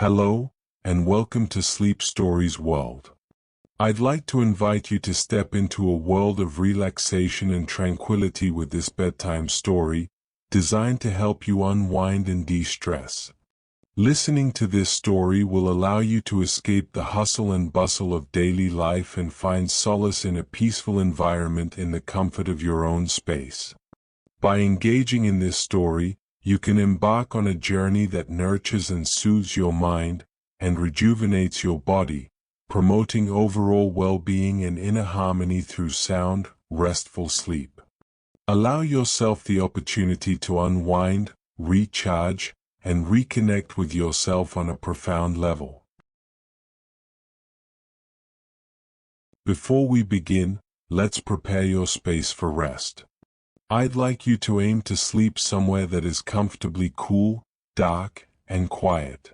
Hello, and welcome to Sleep Stories World. I'd like to invite you to step into a world of relaxation and tranquility with this bedtime story, designed to help you unwind and de-stress. Listening to this story will allow you to escape the hustle and bustle of daily life and find solace in a peaceful environment in the comfort of your own space. By engaging in this story, you can embark on a journey that nurtures and soothes your mind and rejuvenates your body, promoting overall well-being and inner harmony through sound, restful sleep. Allow yourself the opportunity to unwind, recharge, and reconnect with yourself on a profound level. Before we begin, let's prepare your space for rest. I'd like you to aim to sleep somewhere that is comfortably cool, dark, and quiet.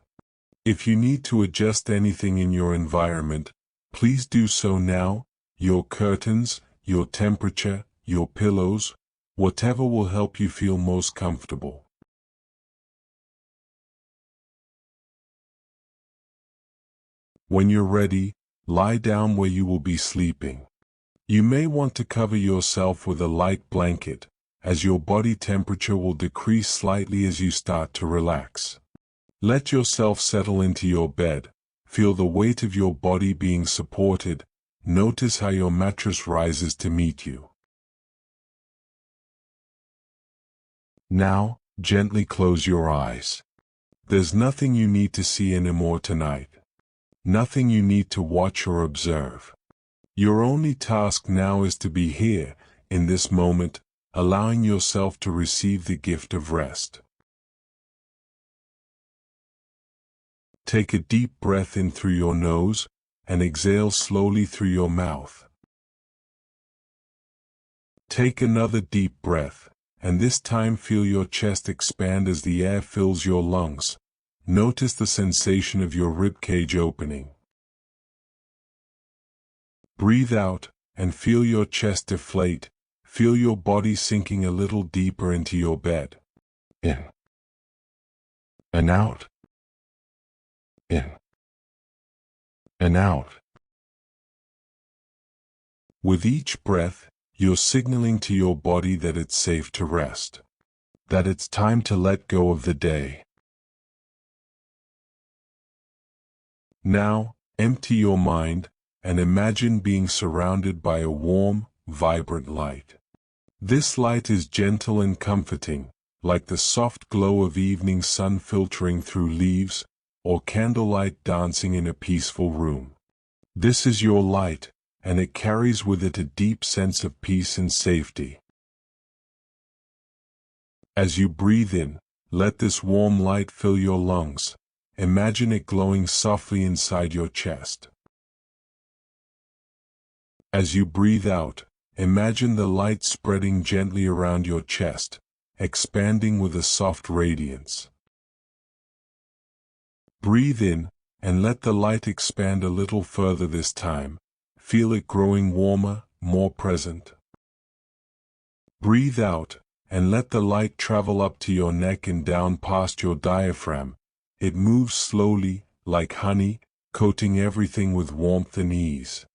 If you need to adjust anything in your environment, please do so now. Your curtains, your temperature, your pillows, whatever will help you feel most comfortable. When you're ready, lie down where you will be sleeping. You may want to cover yourself with a light blanket, as your body temperature will decrease slightly as you start to relax. Let yourself settle into your bed, feel the weight of your body being supported, notice how your mattress rises to meet you. Now, gently close your eyes. There's nothing you need to see anymore tonight. Nothing you need to watch or observe. Your only task now is to be here, in this moment, allowing yourself to receive the gift of rest. Take a deep breath in through your nose, and exhale slowly through your mouth. Take another deep breath, and this time feel your chest expand as the air fills your lungs. Notice the sensation of your ribcage opening. Breathe out, and feel your chest deflate. Feel your body sinking a little deeper into your bed. In. And out. In. And out. With each breath, you're signaling to your body that it's safe to rest. That it's time to let go of the day. Now, empty your mind, and imagine being surrounded by a warm, vibrant light. This light is gentle and comforting, like the soft glow of evening sun filtering through leaves, or candlelight dancing in a peaceful room. This is your light, and it carries with it a deep sense of peace and safety. As you breathe in, let this warm light fill your lungs. Imagine it glowing softly inside your chest. As you breathe out, imagine the light spreading gently around your chest, expanding with a soft radiance. Breathe in, and let the light expand a little further this time. Feel it growing warmer, more present. Breathe out, and let the light travel up to your neck and down past your diaphragm. It moves slowly, like honey, coating everything with warmth and ease.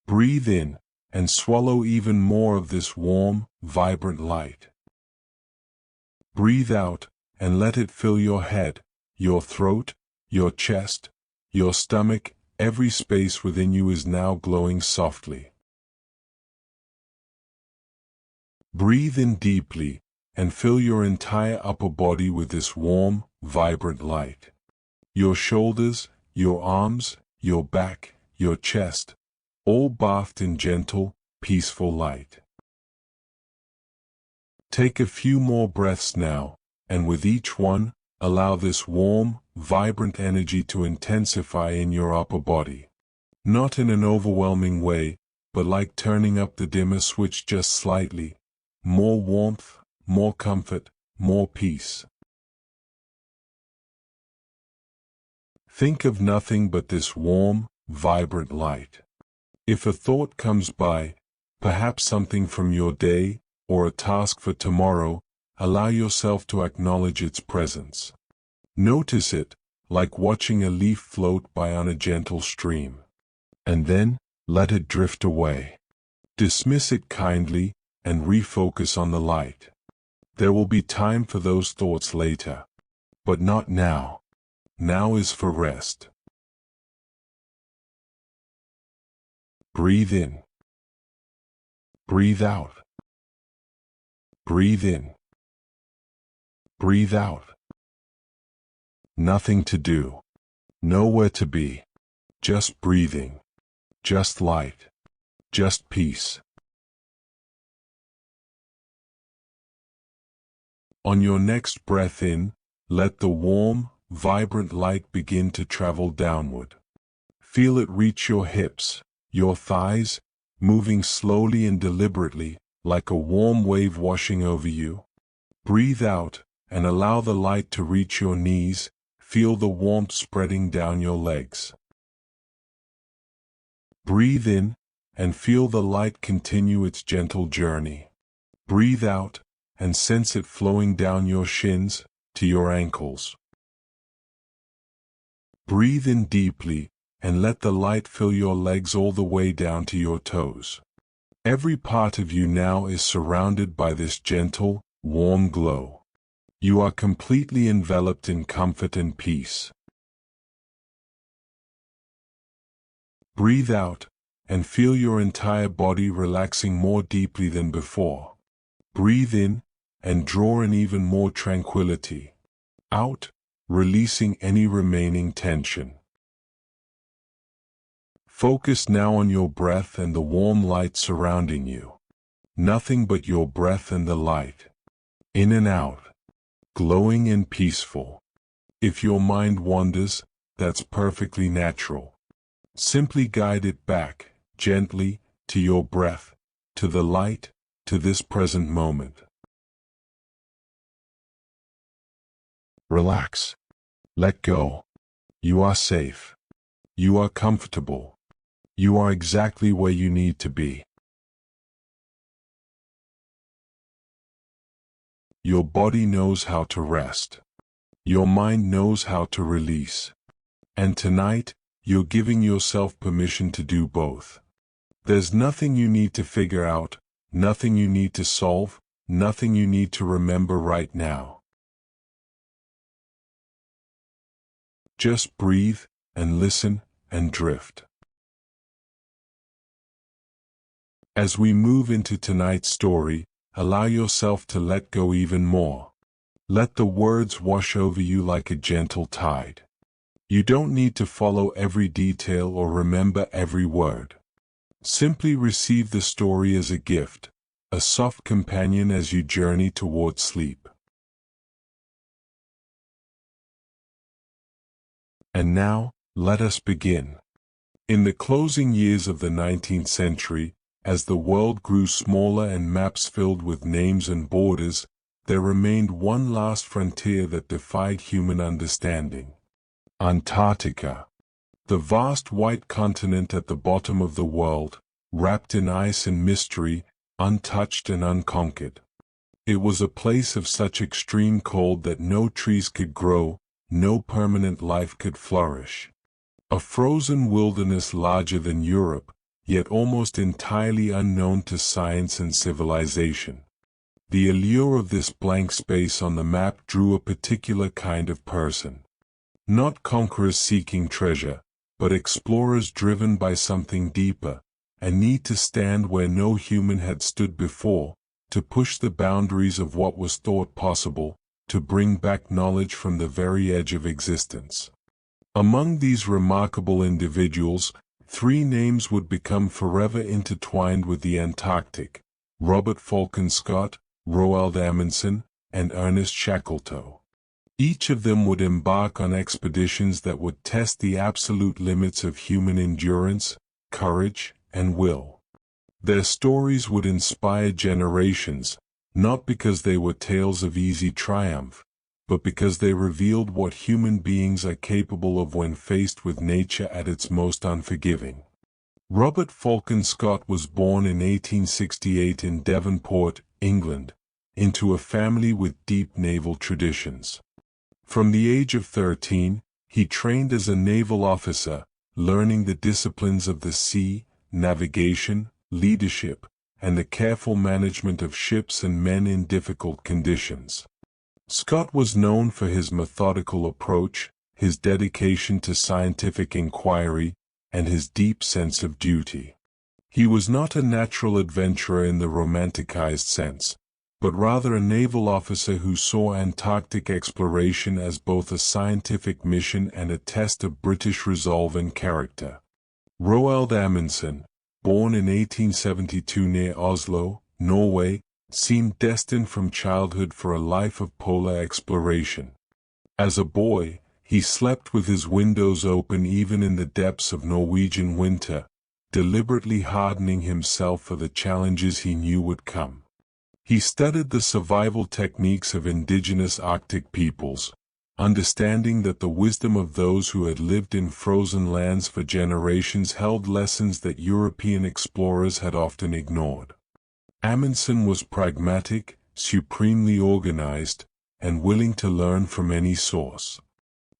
Breathe in, and swallow even more of this warm, vibrant light. Breathe out, and let it fill your head, your throat, your chest, your stomach. Every space within you is now glowing softly. Breathe in deeply, and fill your entire upper body with this warm, vibrant light. Your shoulders, your arms, your back, your chest, all bathed in gentle, peaceful light. Take a few more breaths now, and with each one, allow this warm, vibrant energy to intensify in your upper body. Not in an overwhelming way, but like turning up the dimmer switch just slightly. More warmth, more comfort, more peace. Think of nothing but this warm, vibrant light. If a thought comes by, perhaps something from your day, or a task for tomorrow, allow yourself to acknowledge its presence. Notice it, like watching a leaf float by on a gentle stream. And then, let it drift away. Dismiss it kindly, and refocus on the light. There will be time for those thoughts later. But not now. Now is for rest. Breathe in. Breathe out. Breathe in. Breathe out. Nothing to do. Nowhere to be. Just breathing. Just light. Just peace. On your next breath in, let the warm, vibrant light begin to travel downward. Feel it reach your hips, your thighs, moving slowly and deliberately, like a warm wave washing over you. Breathe out, and allow the light to reach your knees. Feel the warmth spreading down your legs. Breathe in, and feel the light continue its gentle journey. Breathe out, and sense it flowing down your shins, to your ankles. Breathe in deeply, and let the light fill your legs all the way down to your toes. Every part of you now is surrounded by this gentle, warm glow. You are completely enveloped in comfort and peace. Breathe out, and feel your entire body relaxing more deeply than before. Breathe in, and draw in even more tranquility. Out, releasing any remaining tension. Focus now on your breath and the warm light surrounding you. Nothing but your breath and the light. In and out. Glowing and peaceful. If your mind wanders, that's perfectly natural. Simply guide it back, gently, to your breath, to the light, to this present moment. Relax. Let go. You are safe. You are comfortable. You are exactly where you need to be. Your body knows how to rest. Your mind knows how to release. And tonight, you're giving yourself permission to do both. There's nothing you need to figure out, nothing you need to solve, nothing you need to remember right now. Just breathe, and listen, and drift. As we move into tonight's story, allow yourself to let go even more. Let the words wash over you like a gentle tide. You don't need to follow every detail or remember every word. Simply receive the story as a gift, a soft companion as you journey toward sleep. And now, let us begin. In the closing years of the 19th century, as the world grew smaller and maps filled with names and borders, there remained one last frontier that defied human understanding. Antarctica. The vast white continent at the bottom of the world, wrapped in ice and mystery, untouched and unconquered. It was a place of such extreme cold that no trees could grow, no permanent life could flourish. A frozen wilderness larger than Europe, yet almost entirely unknown to science and civilization. The allure of this blank space on the map drew a particular kind of person. Not conquerors seeking treasure, but explorers driven by something deeper, a need to stand where no human had stood before, to push the boundaries of what was thought possible, to bring back knowledge from the very edge of existence. Among these remarkable individuals, three names would become forever intertwined with the Antarctic: Robert Falcon Scott, Roald Amundsen, and Ernest Shackleton. Each of them would embark on expeditions that would test the absolute limits of human endurance, courage, and will. Their stories would inspire generations, not because they were tales of easy triumph, but because they revealed what human beings are capable of when faced with nature at its most unforgiving. Robert Falcon Scott was born in 1868 in Devonport, England, into a family with deep naval traditions. From the age of 13, he trained as a naval officer, learning the disciplines of the sea, navigation, leadership, and the careful management of ships and men in difficult conditions. Scott was known for his methodical approach, his dedication to scientific inquiry, and his deep sense of duty. He was not a natural adventurer in the romanticized sense, but rather a naval officer who saw Antarctic exploration as both a scientific mission and a test of British resolve and character. Roald Amundsen, born in 1872 near Oslo, Norway, seemed destined from childhood for a life of polar exploration. As a boy, he slept with his windows open even in the depths of Norwegian winter, deliberately hardening himself for the challenges he knew would come. He studied the survival techniques of indigenous Arctic peoples, understanding that the wisdom of those who had lived in frozen lands for generations held lessons that European explorers had often ignored. Amundsen was pragmatic, supremely organized, and willing to learn from any source.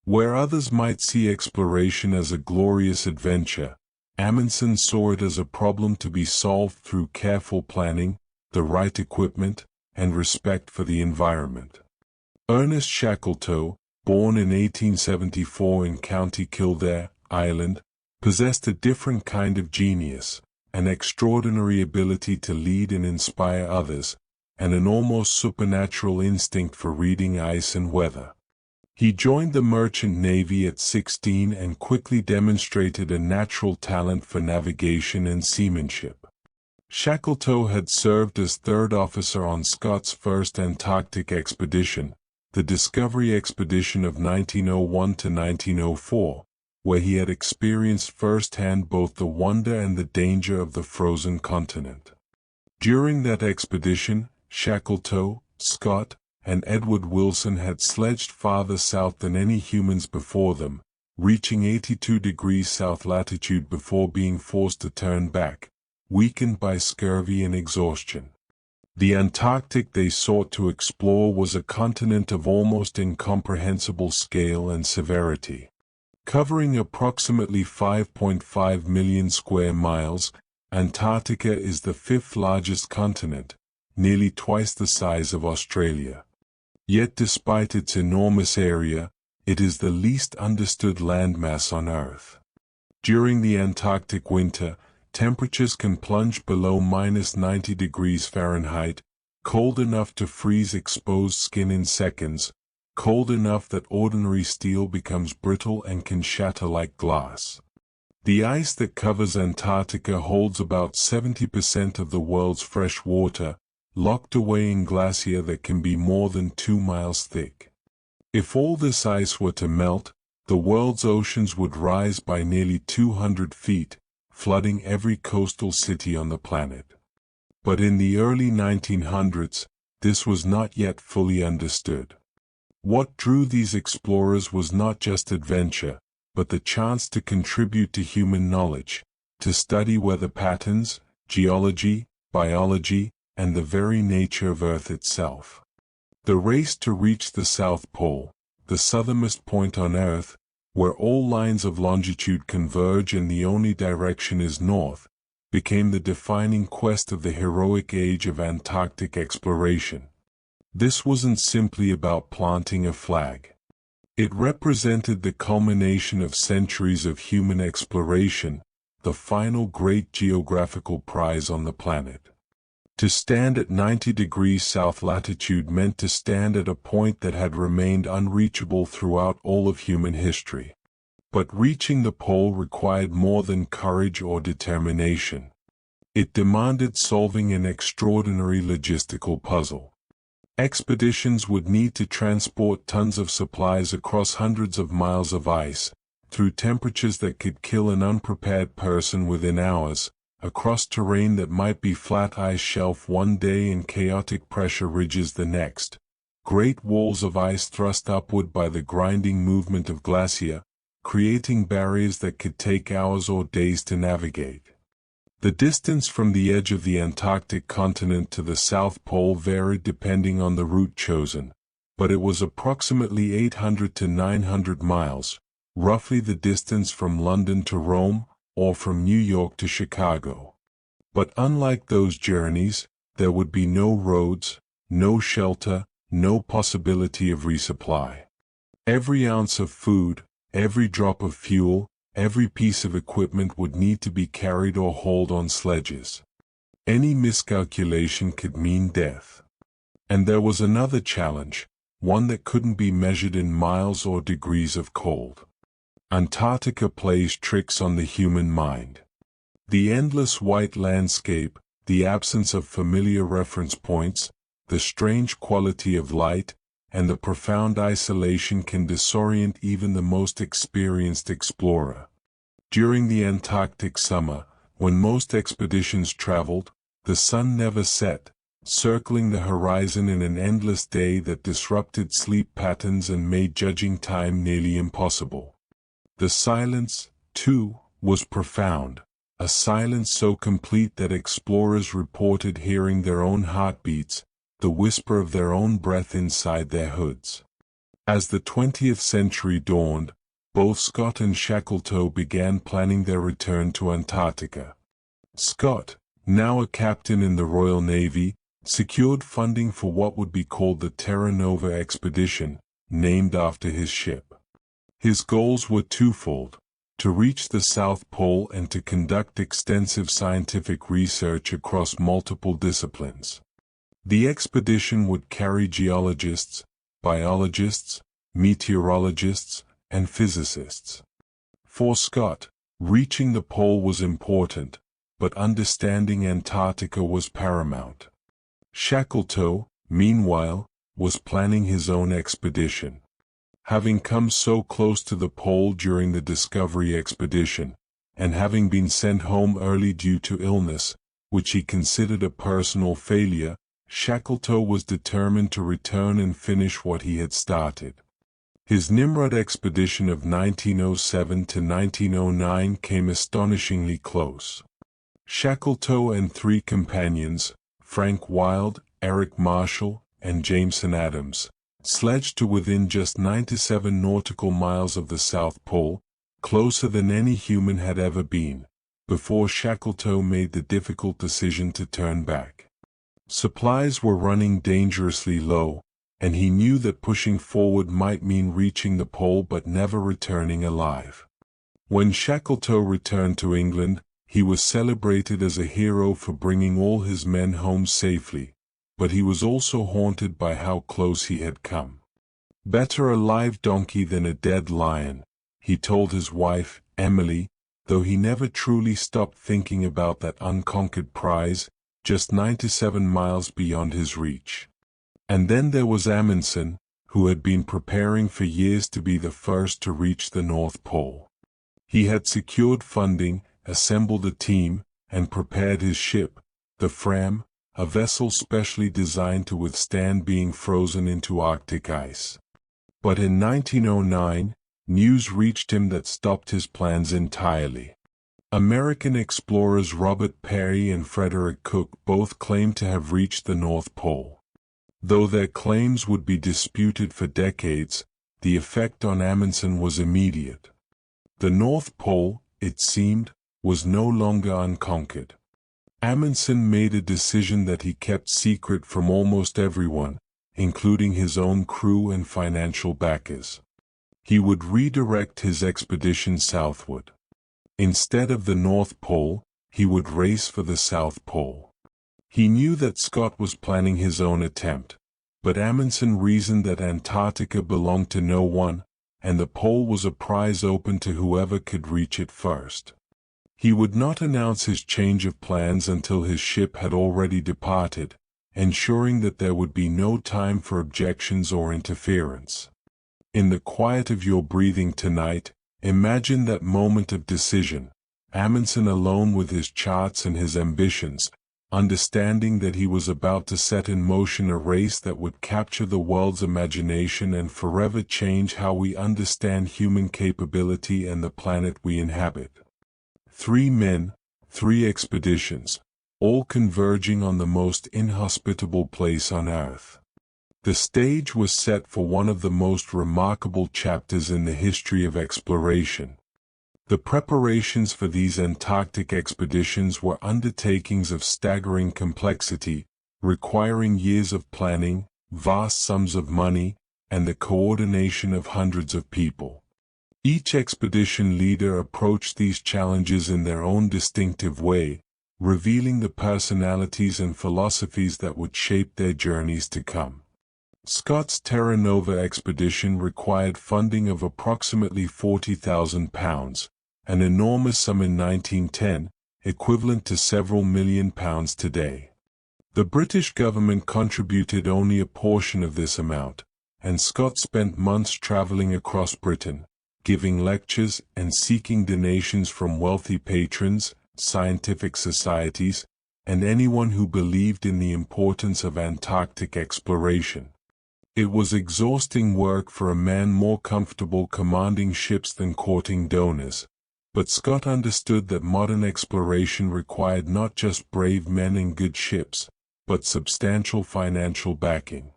Where others might see exploration as a glorious adventure, Amundsen saw it as a problem to be solved through careful planning, the right equipment, and respect for the environment. Ernest Shackleton, born in 1874 in County Kildare, Ireland, possessed a different kind of genius, an extraordinary ability to lead and inspire others, and an almost supernatural instinct for reading ice and weather. He joined the merchant navy at 16 and quickly demonstrated a natural talent for navigation and seamanship. Shackleton had served as third officer on Scott's first Antarctic expedition, the Discovery Expedition of 1901 to 1904, where he had experienced firsthand both the wonder and the danger of the frozen continent. During that expedition, Shackleton, Scott, and Edward Wilson had sledged farther south than any humans before them, reaching 82 degrees south latitude before being forced to turn back, weakened by scurvy and exhaustion. The Antarctic they sought to explore was a continent of almost incomprehensible scale and severity. Covering approximately 5.5 million square miles, Antarctica is the fifth largest continent, nearly twice the size of Australia. Yet despite its enormous area, it is the least understood landmass on Earth. During the Antarctic winter, temperatures can plunge below -90 degrees Fahrenheit, cold enough to freeze exposed skin in seconds, cold enough that ordinary steel becomes brittle and can shatter like glass. The ice that covers Antarctica holds about 70% of the world's fresh water, locked away in glacier that can be more than 2 miles thick. If all this ice were to melt, the world's oceans would rise by nearly 200 feet, flooding every coastal city on the planet. But in the early 1900s, this was not yet fully understood. What drew these explorers was not just adventure, but the chance to contribute to human knowledge, to study weather patterns, geology, biology, and the very nature of Earth itself. The race to reach the South Pole, the southernmost point on Earth, where all lines of longitude converge and the only direction is north, became the defining quest of the heroic age of Antarctic exploration. This wasn't simply about planting a flag. It represented the culmination of centuries of human exploration, the final great geographical prize on the planet. To stand at 90 degrees south latitude meant to stand at a point that had remained unreachable throughout all of human history. But reaching the pole required more than courage or determination. It demanded solving an extraordinary logistical puzzle. Expeditions would need to transport tons of supplies across hundreds of miles of ice, through temperatures that could kill an unprepared person within hours, across terrain that might be flat ice shelf one day and chaotic pressure ridges the next, great walls of ice thrust upward by the grinding movement of glacier, creating barriers that could take hours or days to navigate. The distance from the edge of the Antarctic continent to the South Pole varied depending on the route chosen, but it was approximately 800 to 900 miles, roughly the distance from London to Rome, or from New York to Chicago. But unlike those journeys, there would be no roads, no shelter, no possibility of resupply. Every ounce of food, every drop of fuel, every piece of equipment would need to be carried or hauled on sledges. Any miscalculation could mean death. And there was another challenge, one that couldn't be measured in miles or degrees of cold. Antarctica plays tricks on the human mind. The endless white landscape, the absence of familiar reference points, the strange quality of light, and the profound isolation can disorient even the most experienced explorer. During the Antarctic summer, when most expeditions traveled, the sun never set, circling the horizon in an endless day that disrupted sleep patterns and made judging time nearly impossible. The silence, too, was profound, a silence so complete that explorers reported hearing their own heartbeats, the whisper of their own breath inside their hoods. As the 20th century dawned, both Scott and Shackleton began planning their return to Antarctica. Scott, now a captain in the Royal Navy, secured funding for what would be called the Terra Nova expedition, named after his ship. His goals were twofold: to reach the South Pole and to conduct extensive scientific research across multiple disciplines. The expedition would carry geologists, biologists, meteorologists, and physicists. For Scott, reaching the pole was important, but understanding Antarctica was paramount. Shackleton, meanwhile, was planning his own expedition. Having come so close to the pole during the Discovery expedition, and having been sent home early due to illness, which he considered a personal failure, Shackleton was determined to return and finish what he had started. His Nimrod expedition of 1907 to 1909 came astonishingly close. Shackleton and three companions, Frank Wild, Eric Marshall, and Jameson Adams, sledged to within just 97 nautical miles of the South Pole, closer than any human had ever been, before Shackleton made the difficult decision to turn back. Supplies were running dangerously low, and he knew that pushing forward might mean reaching the pole but never returning alive. When Shackleton returned to England, he was celebrated as a hero for bringing all his men home safely, but he was also haunted by how close he had come. "Better a live donkey than a dead lion," he told his wife, Emily, though he never truly stopped thinking about that unconquered prize, just 97 miles beyond his reach. And then there was Amundsen, who had been preparing for years to be the first to reach the North Pole. He had secured funding, assembled a team, and prepared his ship, the Fram, a vessel specially designed to withstand being frozen into Arctic ice. But in 1909, news reached him that stopped his plans entirely. American explorers Robert Peary and Frederick Cook both claimed to have reached the North Pole. Though their claims would be disputed for decades, the effect on Amundsen was immediate. The North Pole, it seemed, was no longer unconquered. Amundsen made a decision that he kept secret from almost everyone, including his own crew and financial backers. He would redirect his expedition southward. Instead of the North Pole, he would race for the South Pole. He knew that Scott was planning his own attempt, but Amundsen reasoned that Antarctica belonged to no one, and the pole was a prize open to whoever could reach it first. He would not announce his change of plans until his ship had already departed, ensuring that there would be no time for objections or interference. In the quiet of your breathing tonight, imagine that moment of decision, Amundsen alone with his charts and his ambitions, understanding that he was about to set in motion a race that would capture the world's imagination and forever change how we understand human capability and the planet we inhabit. 3 men, 3 expeditions, all converging on the most inhospitable place on Earth. The stage was set for one of the most remarkable chapters in the history of exploration. The preparations for these Antarctic expeditions were undertakings of staggering complexity, requiring years of planning, vast sums of money, and the coordination of hundreds of people. Each expedition leader approached these challenges in their own distinctive way, revealing the personalities and philosophies that would shape their journeys to come. Scott's Terra Nova expedition required funding of approximately £40,000, an enormous sum in 1910, equivalent to several million pounds today. The British government contributed only a portion of this amount, and Scott spent months traveling across Britain, giving lectures and seeking donations from wealthy patrons, scientific societies, and anyone who believed in the importance of Antarctic exploration. It was exhausting work for a man more comfortable commanding ships than courting donors, but Scott understood that modern exploration required not just brave men and good ships, but substantial financial backing.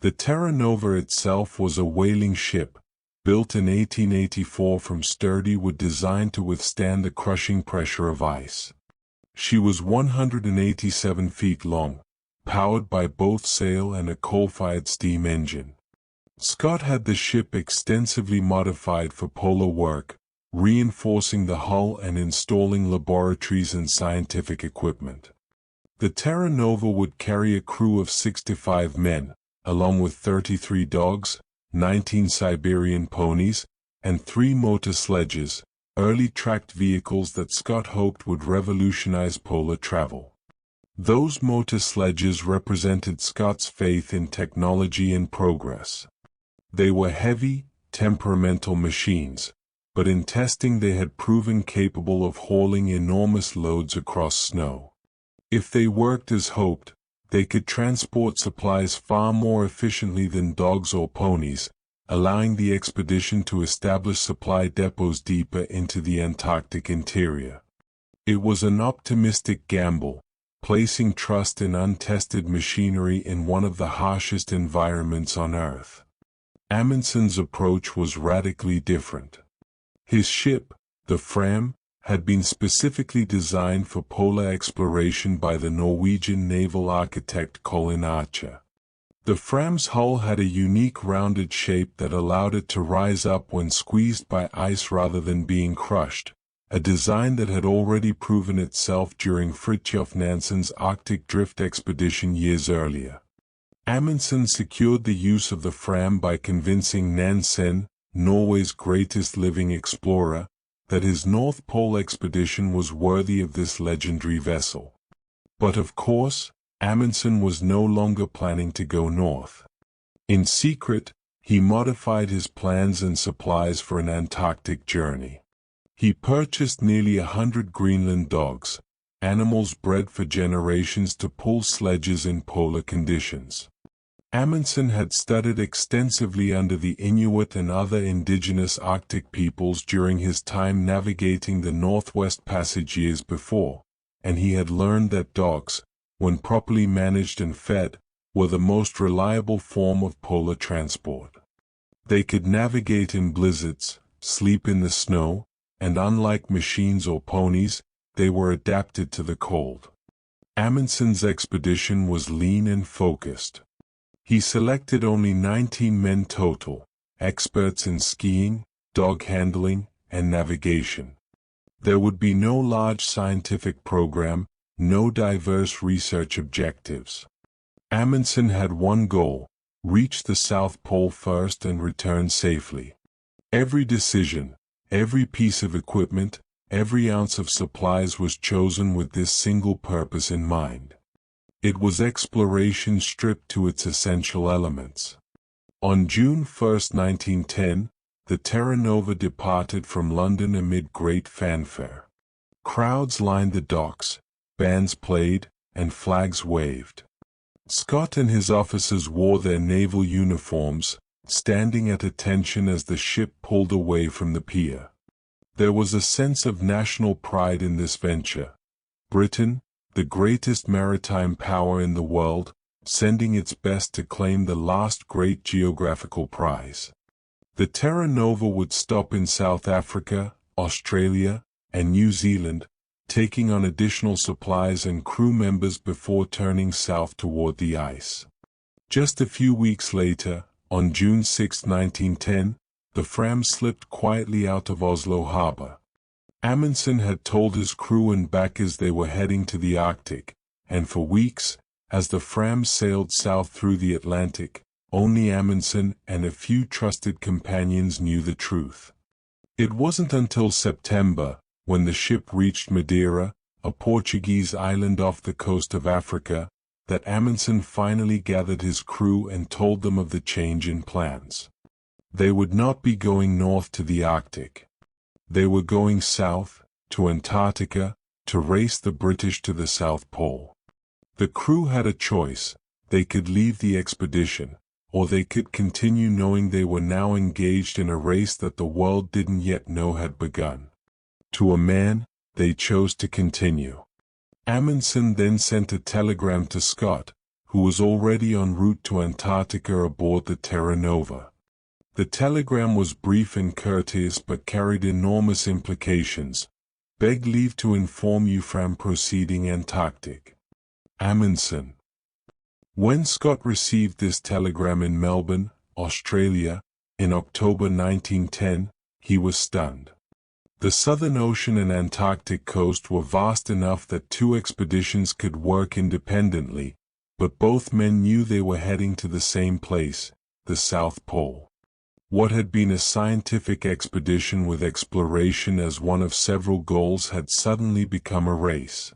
The Terra Nova itself was a whaling ship, built in 1884 from sturdy wood designed to withstand the crushing pressure of ice. She was 187 feet long, powered by both sail and a coal-fired steam engine. Scott had the ship extensively modified for polar work, reinforcing the hull and installing laboratories and scientific equipment. The Terra Nova would carry a crew of 65 men, along with 33 dogs, 19 Siberian ponies, and 3 motor sledges, early tracked vehicles that Scott hoped would revolutionize polar travel. Those motor sledges represented Scott's faith in technology and progress. They were heavy, temperamental machines, but in testing they had proven capable of hauling enormous loads across snow. If they worked as hoped, they could transport supplies far more efficiently than dogs or ponies, allowing the expedition to establish supply depots deeper into the Antarctic interior. It was an optimistic gamble, placing trust in untested machinery in one of the harshest environments on Earth. Amundsen's approach was radically different. His ship, the Fram, had been specifically designed for polar exploration by the Norwegian naval architect Colin Archer. The Fram's hull had a unique rounded shape that allowed it to rise up when squeezed by ice rather than being crushed, a design that had already proven itself during Fridtjof Nansen's Arctic drift expedition years earlier. Amundsen secured the use of the Fram by convincing Nansen, Norway's greatest living explorer, that his North Pole expedition was worthy of this legendary vessel. But of course, Amundsen was no longer planning to go north. In secret, he modified his plans and supplies for an Antarctic journey. He purchased nearly 100 Greenland dogs, animals bred for generations to pull sledges in polar conditions. Amundsen had studied extensively under the Inuit and other indigenous Arctic peoples during his time navigating the Northwest Passage years before, and he had learned that dogs, when properly managed and fed, were the most reliable form of polar transport. They could navigate in blizzards, sleep in the snow, and unlike machines or ponies, they were adapted to the cold. Amundsen's expedition was lean and focused. He selected only 19 men total, experts in skiing, dog handling, and navigation. There would be no large scientific program, no diverse research objectives. Amundsen had one goal: reach the South Pole first and return safely. Every decision, every piece of equipment, every ounce of supplies was chosen with this single purpose in mind. It was exploration stripped to its essential elements. On June 1, 1910, the Terra Nova departed from London amid great fanfare. Crowds lined the docks, bands played, and flags waved. Scott and his officers wore their naval uniforms, standing at attention as the ship pulled away from the pier. There was a sense of national pride in this venture. Britain, the greatest maritime power in the world, sending its best to claim the last great geographical prize. The Terra Nova would stop in South Africa, Australia, and New Zealand, taking on additional supplies and crew members before turning south toward the ice. Just a few weeks later, on June 6, 1910, the Fram slipped quietly out of Oslo harbor. Amundsen had told his crew and backers they were heading to the Arctic, and for weeks, as the Fram sailed south through the Atlantic, only Amundsen and a few trusted companions knew the truth. It wasn't until September, when the ship reached Madeira, a Portuguese island off the coast of Africa, that Amundsen finally gathered his crew and told them of the change in plans. They would not be going north to the Arctic. They were going south, to Antarctica, to race the British to the South Pole. The crew had a choice: they could leave the expedition, or they could continue knowing they were now engaged in a race that the world didn't yet know had begun. To a man, they chose to continue. Amundsen then sent a telegram to Scott, who was already en route to Antarctica aboard the Terra Nova. The telegram was brief and courteous but carried enormous implications. Beg leave to inform you from proceeding Antarctic. Amundsen. When Scott received this telegram in Melbourne, Australia, in October 1910, he was stunned. The Southern Ocean and Antarctic coast were vast enough that two expeditions could work independently, but both men knew they were heading to the same place, the South Pole. What had been a scientific expedition with exploration as one of several goals had suddenly become a race.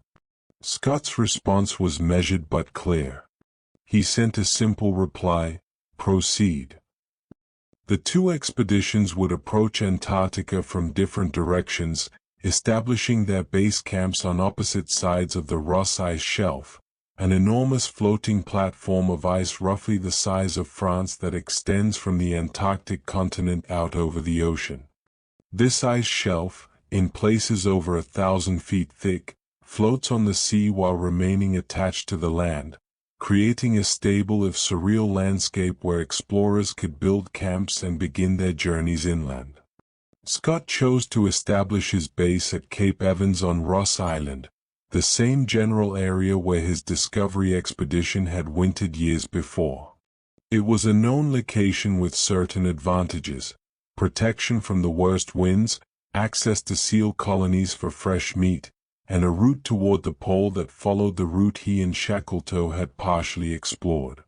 Scott's response was measured but clear. He sent a simple reply: proceed. The two expeditions would approach Antarctica from different directions, establishing their base camps on opposite sides of the Ross Ice Shelf, an enormous floating platform of ice roughly the size of France that extends from the Antarctic continent out over the ocean. This ice shelf, in places over 1,000 feet thick, floats on the sea while remaining attached to the land, creating a stable if surreal landscape where explorers could build camps and begin their journeys inland. Scott chose to establish his base at Cape Evans on Ross Island, the same general area where his discovery expedition had wintered years before. It was a known location with certain advantages: protection from the worst winds, access to seal colonies for fresh meat, and a route toward the pole that followed the route he and Shackleton had partially explored.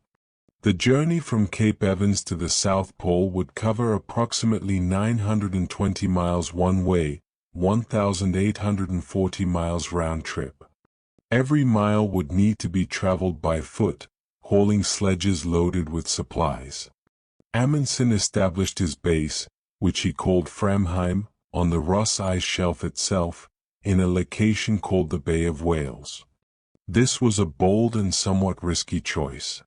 The journey from Cape Evans to the South Pole would cover approximately 920 miles one way, 1,840 miles round trip. Every mile would need to be traveled by foot, hauling sledges loaded with supplies. Amundsen established his base, which he called Framheim, on the Ross Ice Shelf itself, in a location called the Bay of Whales. This was a bold and somewhat risky choice.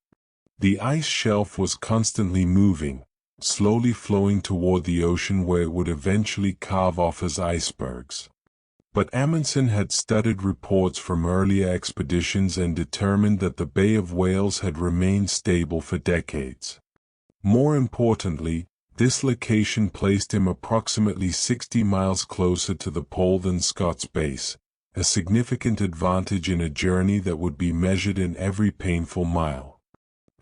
The ice shelf was constantly moving, slowly flowing toward the ocean where it would eventually carve off as icebergs. But Amundsen had studied reports from earlier expeditions and determined that the Bay of Whales had remained stable for decades. More importantly, this location placed him approximately 60 miles closer to the pole than Scott's base, a significant advantage in a journey that would be measured in every painful mile.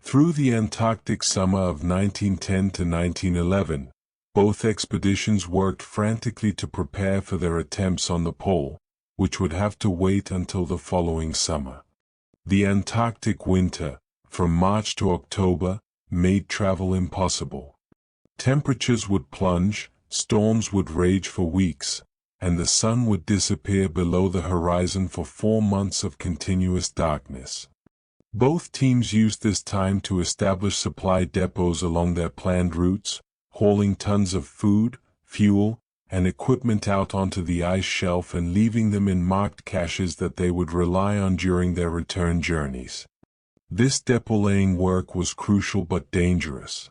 Through the Antarctic summer of 1910 to 1911, both expeditions worked frantically to prepare for their attempts on the pole, which would have to wait until the following summer. The Antarctic winter, from March to October, made travel impossible. Temperatures would plunge, storms would rage for weeks, and the sun would disappear below the horizon for 4 months of continuous darkness. Both teams used this time to establish supply depots along their planned routes, hauling tons of food, fuel, and equipment out onto the ice shelf and leaving them in marked caches that they would rely on during their return journeys. This depot-laying work was crucial but dangerous.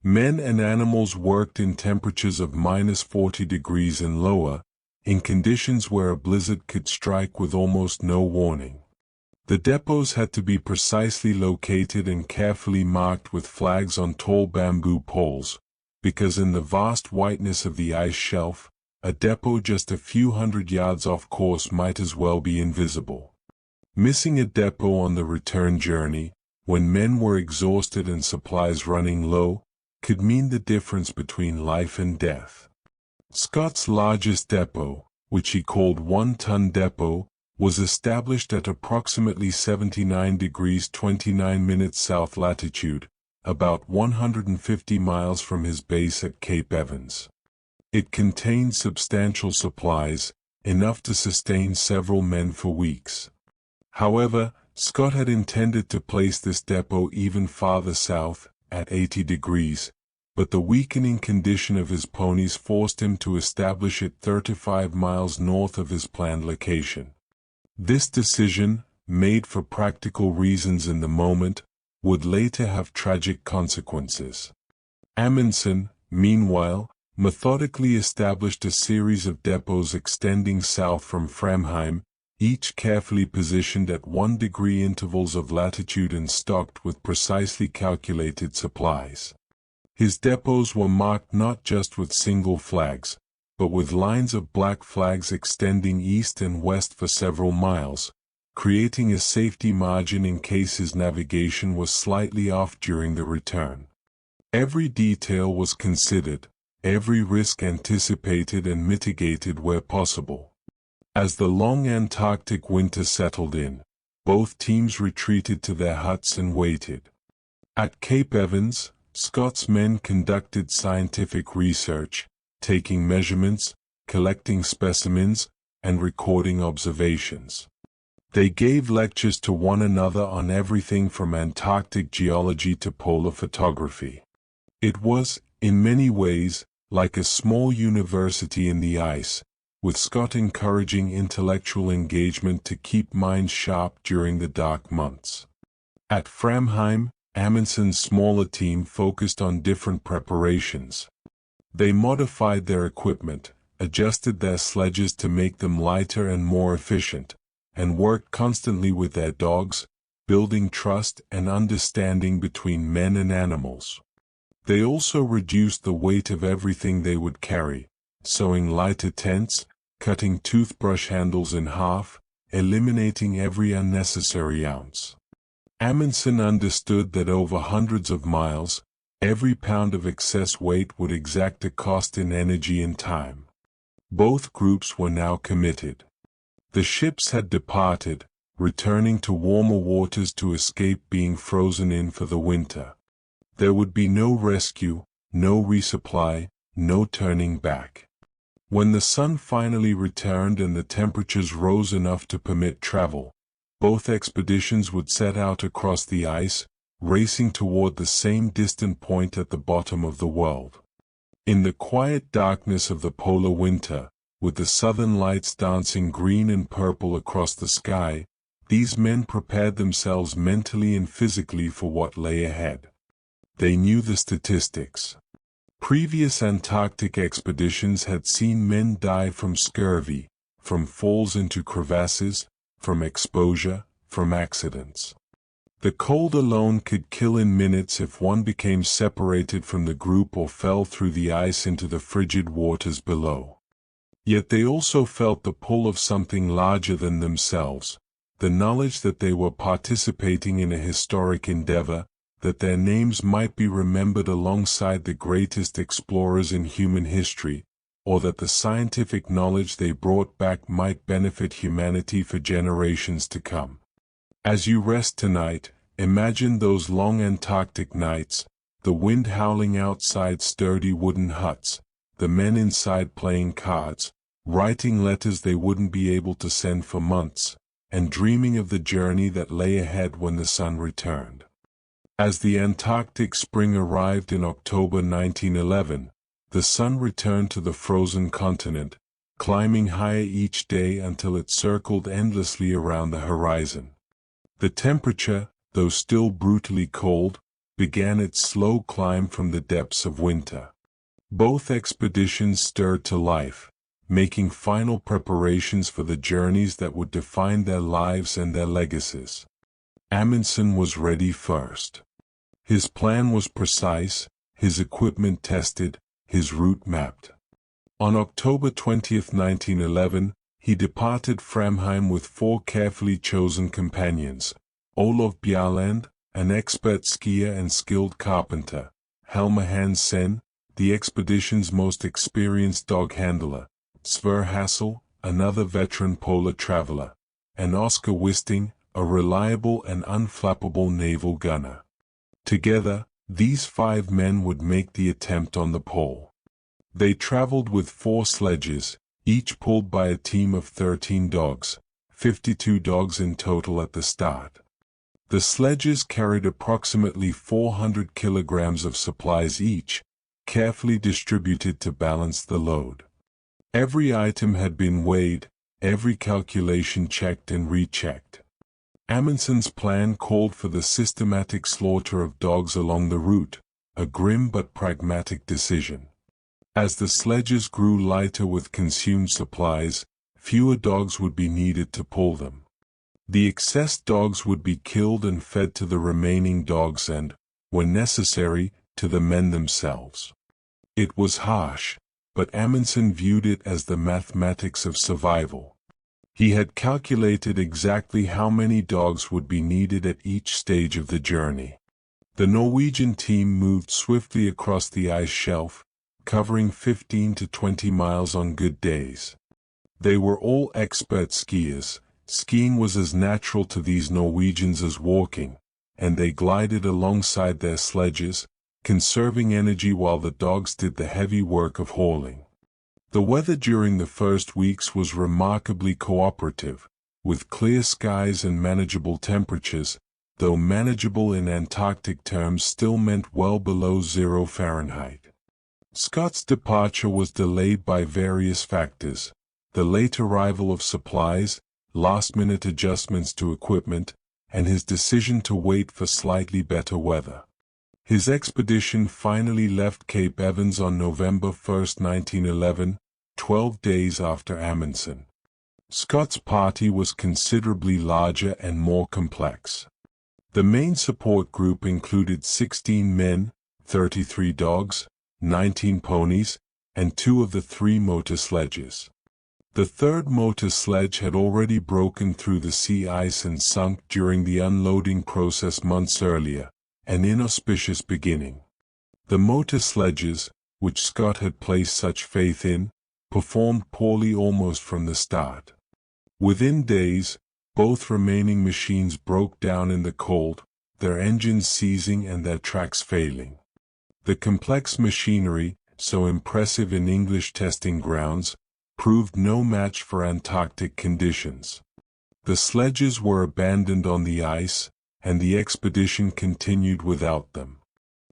Men and animals worked in temperatures of -40 degrees and lower, in conditions where a blizzard could strike with almost no warning. The depots had to be precisely located and carefully marked with flags on tall bamboo poles, because in the vast whiteness of the ice shelf, a depot just a few hundred yards off course might as well be invisible. Missing a depot on the return journey, when men were exhausted and supplies running low, could mean the difference between life and death. Scott's largest depot, which he called 1-ton depot, was established at approximately 79 degrees 29 minutes south latitude, about 150 miles from his base at Cape Evans. It contained substantial supplies, enough to sustain several men for weeks. However, Scott had intended to place this depot even farther south, at 80 degrees, but the weakening condition of his ponies forced him to establish it 35 miles north of his planned location. This decision, made for practical reasons in the moment, would later have tragic consequences. Amundsen, meanwhile, methodically established a series of depots extending south from Framheim, each carefully positioned at 1-degree intervals of latitude and stocked with precisely calculated supplies. His depots were marked not just with single flags, but with lines of black flags extending east and west for several miles, creating a safety margin in case his navigation was slightly off during the return. Every detail was considered, every risk anticipated and mitigated where possible. As the long Antarctic winter settled in, both teams retreated to their huts and waited. At Cape Evans, Scott's men conducted scientific research, taking measurements, collecting specimens, and recording observations. They gave lectures to one another on everything from Antarctic geology to polar photography. It was, in many ways, like a small university in the ice, with Scott encouraging intellectual engagement to keep minds sharp during the dark months. At Framheim, Amundsen's smaller team focused on different preparations. They modified their equipment, adjusted their sledges to make them lighter and more efficient, and worked constantly with their dogs, building trust and understanding between men and animals. They also reduced the weight of everything they would carry, sewing lighter tents, cutting toothbrush handles in half, eliminating every unnecessary ounce. Amundsen understood that over hundreds of miles, every pound of excess weight would exact a cost in energy and time. Both groups were now committed. The ships had departed, returning to warmer waters to escape being frozen in for the winter. There would be no rescue, no resupply, no turning back. When the sun finally returned and the temperatures rose enough to permit travel, both expeditions would set out across the ice, racing toward the same distant point at the bottom of the world. In the quiet darkness of the polar winter, with the southern lights dancing green and purple across the sky, these men prepared themselves mentally and physically for what lay ahead. They knew the statistics. Previous Antarctic expeditions had seen men die from scurvy, from falls into crevasses, from exposure, from accidents. The cold alone could kill in minutes if one became separated from the group or fell through the ice into the frigid waters below. Yet they also felt the pull of something larger than themselves, the knowledge that they were participating in a historic endeavor, that their names might be remembered alongside the greatest explorers in human history, or that the scientific knowledge they brought back might benefit humanity for generations to come. As you rest tonight, imagine those long Antarctic nights, the wind howling outside sturdy wooden huts, the men inside playing cards, writing letters they wouldn't be able to send for months, and dreaming of the journey that lay ahead when the sun returned. As the Antarctic spring arrived in October 1911, the sun returned to the frozen continent, climbing higher each day until it circled endlessly around the horizon. The temperature, though still brutally cold, began its slow climb from the depths of winter. Both expeditions stirred to life, making final preparations for the journeys that would define their lives and their legacies. Amundsen was ready first. His plan was precise, his equipment tested, his route mapped. On October 20, 1911, he departed Framheim with 4 carefully chosen companions: Olof Bjaaland, an expert skier and skilled carpenter; Helmer Hansen, the expedition's most experienced dog handler; Sverre Hassel, another veteran polar traveler; and Oscar Wisting, a reliable and unflappable naval gunner. Together, these 5 men would make the attempt on the pole. They traveled with 4 sledges, each pulled by a team of 13 dogs, 52 dogs in total at the start. The sledges carried approximately 400 kilograms of supplies each, carefully distributed to balance the load. Every item had been weighed, every calculation checked and rechecked. Amundsen's plan called for the systematic slaughter of dogs along the route, a grim but pragmatic decision. As the sledges grew lighter with consumed supplies, fewer dogs would be needed to pull them. The excess dogs would be killed and fed to the remaining dogs and, when necessary, to the men themselves. It was harsh, but Amundsen viewed it as the mathematics of survival. He had calculated exactly how many dogs would be needed at each stage of the journey. The Norwegian team moved swiftly across the ice shelf, covering 15 to 20 miles on good days. They were all expert skiers. Skiing was as natural to these Norwegians as walking, and they glided alongside their sledges, conserving energy while the dogs did the heavy work of hauling. The weather during the first weeks was remarkably cooperative, with clear skies and manageable temperatures, though manageable in Antarctic terms still meant well below 0 Fahrenheit. Scott's departure was delayed by various factors: the late arrival of supplies, last-minute adjustments to equipment, and his decision to wait for slightly better weather. His expedition finally left Cape Evans on November 1, 1911, 12 days after Amundsen. Scott's party was considerably larger and more complex. The main support group included 16 men, 33 dogs, 19 ponies, and 2 of the 3 motor sledges. The 3rd motor sledge had already broken through the sea ice and sunk during the unloading process months earlier, an inauspicious beginning. The motor sledges, which Scott had placed such faith in, performed poorly almost from the start. Within days, both remaining machines broke down in the cold, their engines seizing and their tracks failing. The complex machinery, so impressive in English testing grounds, proved no match for Antarctic conditions. The sledges were abandoned on the ice, and the expedition continued without them.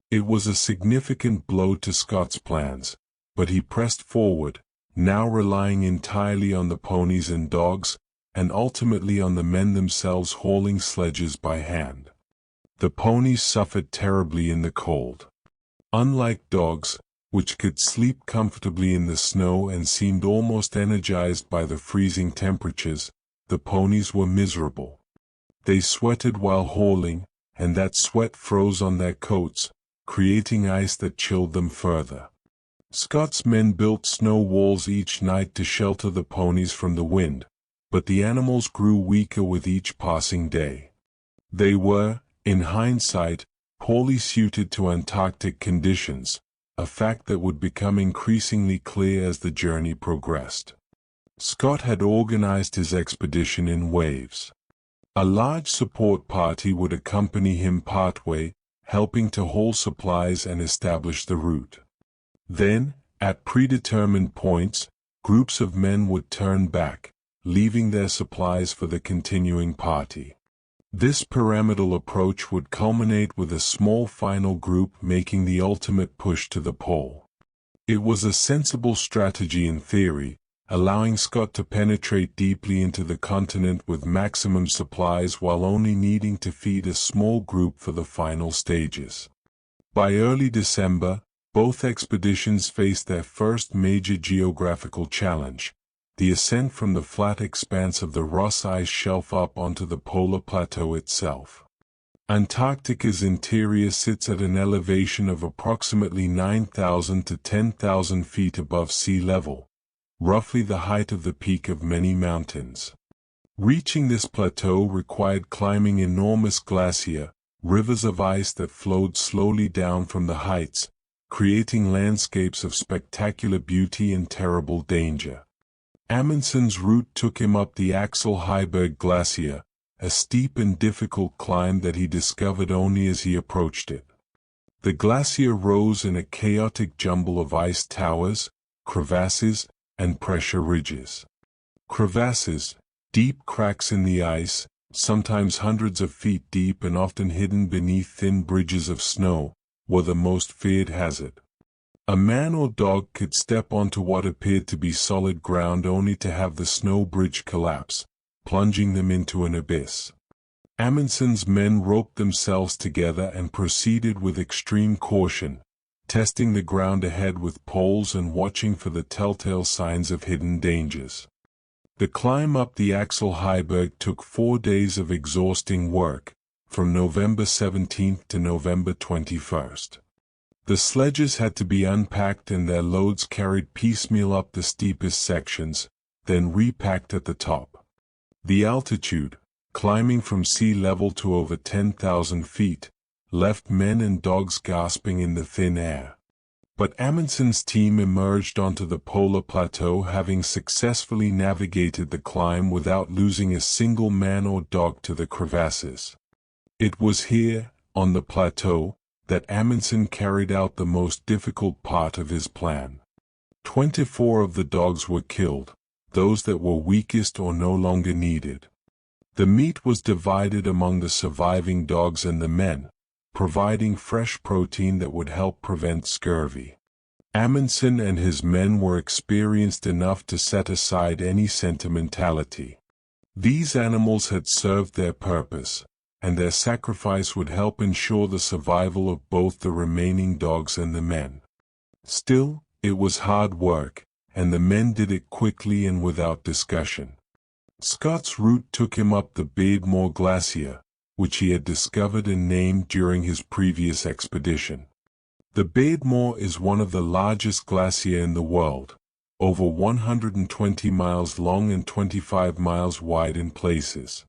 It was a significant blow to Scott's plans, but he pressed forward, now relying entirely on the ponies and dogs, and ultimately on the men themselves hauling sledges by hand. The ponies suffered terribly in the cold. Unlike dogs, which could sleep comfortably in the snow and seemed almost energized by the freezing temperatures, the ponies were miserable. They sweated while hauling, and that sweat froze on their coats, creating ice that chilled them further. Scott's men built snow walls each night to shelter the ponies from the wind, but the animals grew weaker with each passing day. They were, in hindsight, poorly suited to Antarctic conditions, a fact that would become increasingly clear as the journey progressed. Scott had organized his expedition in waves. A large support party would accompany him partway, helping to haul supplies and establish the route. Then, at predetermined points, groups of men would turn back, leaving their supplies for the continuing party. This pyramidal approach would culminate with a small final group making the ultimate push to the pole. It was a sensible strategy in theory, allowing Scott to penetrate deeply into the continent with maximum supplies while only needing to feed a small group for the final stages. By early December, Both expeditions faced their first major geographical challenge, the ascent from the flat expanse of the Ross Ice Shelf up onto the polar plateau itself. Antarctica's interior sits at an elevation of approximately 9,000 to 10,000 feet above sea level, roughly the height of the peak of many mountains. Reaching this plateau required climbing enormous glacier, rivers of ice that flowed slowly down from the heights, creating landscapes of spectacular beauty and terrible danger. Amundsen's route took him up the Axel Heiberg Glacier, a steep and difficult climb that he discovered only as he approached it. The glacier rose in a chaotic jumble of ice towers, crevasses, and pressure ridges. Crevasses, deep cracks in the ice, sometimes hundreds of feet deep and often hidden beneath thin bridges of snow, were the most feared hazard. A man or dog could step onto what appeared to be solid ground only to have the snow bridge collapse, plunging them into an abyss. Amundsen's men roped themselves together and proceeded with extreme caution, testing the ground ahead with poles and watching for the telltale signs of hidden dangers. The climb up the Axel Heiberg took 4 days of exhausting work, from November 17 to November 21. The sledges had to be unpacked and their loads carried piecemeal up the steepest sections, then repacked at the top. The altitude, climbing from sea level to over 10,000 feet, left men and dogs gasping in the thin air. But Amundsen's team emerged onto the polar plateau having successfully navigated the climb without losing a single man or dog to the crevasses. It was here, on the plateau, that Amundsen carried out the most difficult part of his plan. 24 of the dogs were killed, those that were weakest or no longer needed. The meat was divided among the surviving dogs and the men, providing fresh protein that would help prevent scurvy. Amundsen and his men were experienced enough to set aside any sentimentality. These animals had served their purpose, and their sacrifice would help ensure the survival of both the remaining dogs and the men. Still, it was hard work, and the men did it quickly and without discussion. Scott's route took him up the Beardmore Glacier, which he had discovered and named during his previous expedition. The Beardmore is one of the largest glaciers in the world, over 120 miles long and 25 miles wide in places.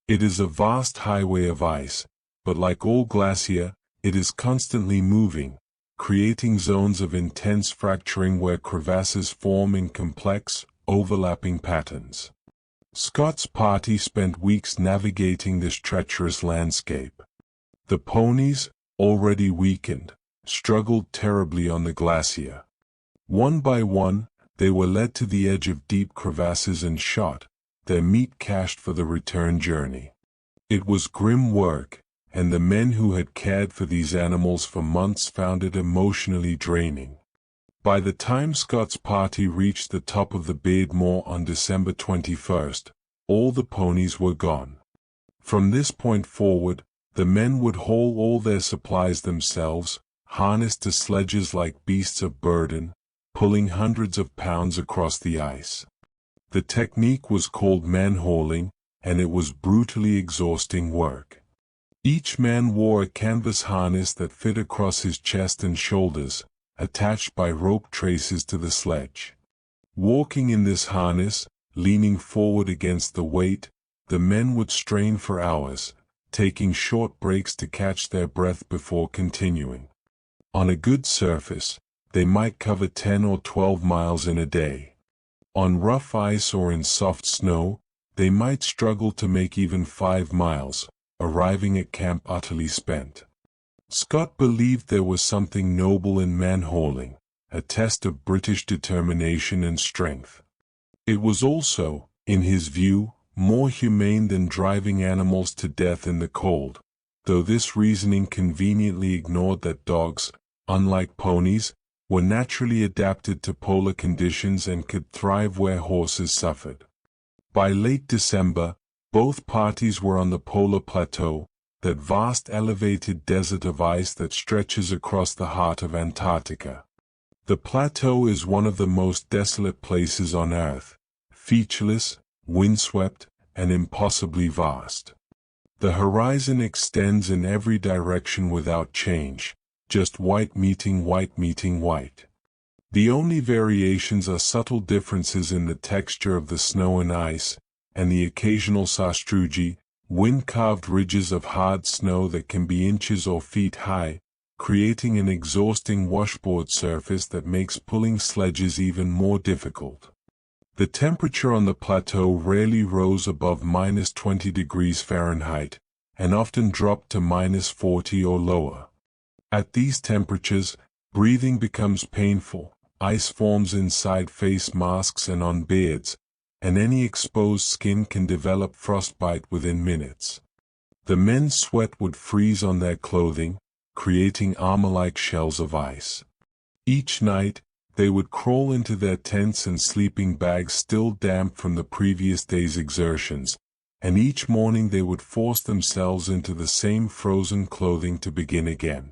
It is a vast highway of ice, but like all glacier, it is constantly moving, creating zones of intense fracturing where crevasses form in complex, overlapping patterns. Scott's party spent weeks navigating this treacherous landscape. The ponies, already weakened, struggled terribly on the glacier. One by one, they were led to the edge of deep crevasses and shot, their meat cached for the return journey. It was grim work, and the men who had cared for these animals for months found it emotionally draining. By the time Scott's party reached the top of the Beardmore on December 21st, all the ponies were gone. From this point forward, the men would haul all their supplies themselves, harnessed to sledges like beasts of burden, pulling hundreds of pounds across the ice. The technique was called man-hauling, and it was brutally exhausting work. Each man wore a canvas harness that fit across his chest and shoulders, attached by rope traces to the sledge. Walking in this harness, leaning forward against the weight, the men would strain for hours, taking short breaks to catch their breath before continuing. On a good surface, they might cover 10 or 12 miles in a day. On rough ice or in soft snow, they might struggle to make even 5 miles, arriving at camp utterly spent. Scott believed there was something noble in man-hauling, a test of British determination and strength. It was also, in his view, more humane than driving animals to death in the cold, though this reasoning conveniently ignored that dogs, unlike ponies, were naturally adapted to polar conditions and could thrive where horses suffered. By late December, both parties were on the polar plateau, that vast elevated desert of ice that stretches across the heart of Antarctica. The plateau is one of the most desolate places on Earth, featureless, windswept, and impossibly vast. The horizon extends in every direction without change, just white meeting white meeting white. The only variations are subtle differences in the texture of the snow and ice, and the occasional sastrugi, wind-carved ridges of hard snow that can be inches or feet high, creating an exhausting washboard surface that makes pulling sledges even more difficult. The temperature on the plateau rarely rose above -20 degrees Fahrenheit, and often dropped to -40 or lower. At these temperatures, breathing becomes painful, ice forms inside face masks and on beards, and any exposed skin can develop frostbite within minutes. The men's sweat would freeze on their clothing, creating armor-like shells of ice. Each night, they would crawl into their tents and sleeping bags still damp from the previous day's exertions, and each morning they would force themselves into the same frozen clothing to begin again.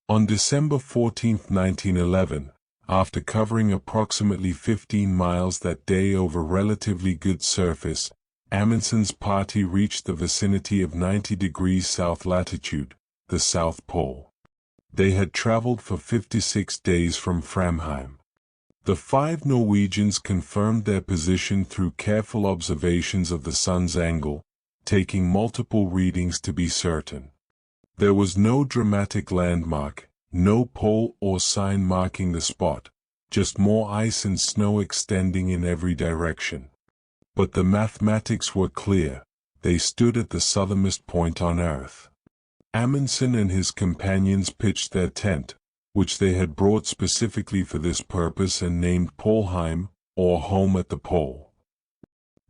On December 14, 1911, after covering approximately 15 miles that day over relatively good surface, Amundsen's party reached the vicinity of 90 degrees south latitude, the South Pole. They had traveled for 56 days from Framheim. The 5 Norwegians confirmed their position through careful observations of the sun's angle, taking multiple readings to be certain. There was no dramatic landmark, no pole or sign marking the spot, just more ice and snow extending in every direction. But the mathematics were clear. They stood at the southernmost point on Earth. Amundsen and his companions pitched their tent, which they had brought specifically for this purpose and named Polheim, or Home at the Pole.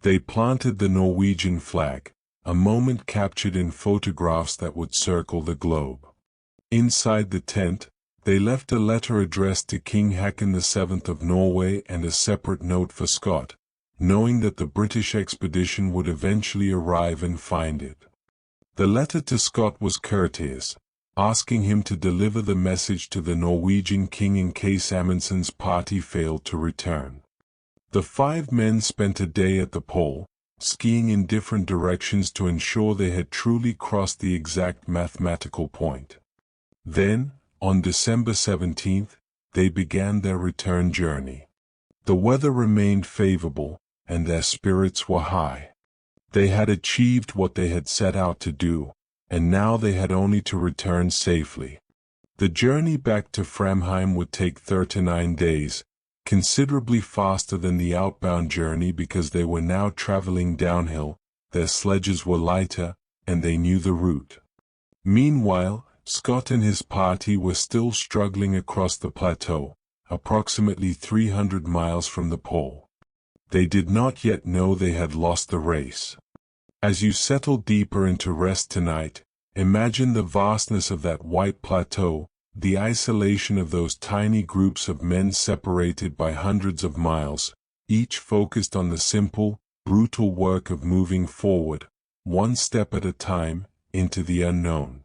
They planted the Norwegian flag, a moment captured in photographs that would circle the globe. Inside the tent, they left a letter addressed to King Haakon VII of Norway and a separate note for Scott, knowing that the British expedition would eventually arrive and find it. The letter to Scott was courteous, asking him to deliver the message to the Norwegian king in case Amundsen's party failed to return. The 5 men spent a day at the pole, skiing in different directions to ensure they had truly crossed the exact mathematical point. Then, on December 17th, they began their return journey. The weather remained favorable, and their spirits were high. They had achieved what they had set out to do, and now they had only to return safely. The journey back to Framheim would take 39 days, considerably faster than the outbound journey because they were now traveling downhill, their sledges were lighter, and they knew the route. Meanwhile, Scott and his party were still struggling across the plateau, approximately 300 miles from the pole. They did not yet know they had lost the race. As you settle deeper into rest tonight, imagine the vastness of that white plateau, the isolation of those tiny groups of men separated by hundreds of miles, each focused on the simple, brutal work of moving forward, one step at a time, into the unknown.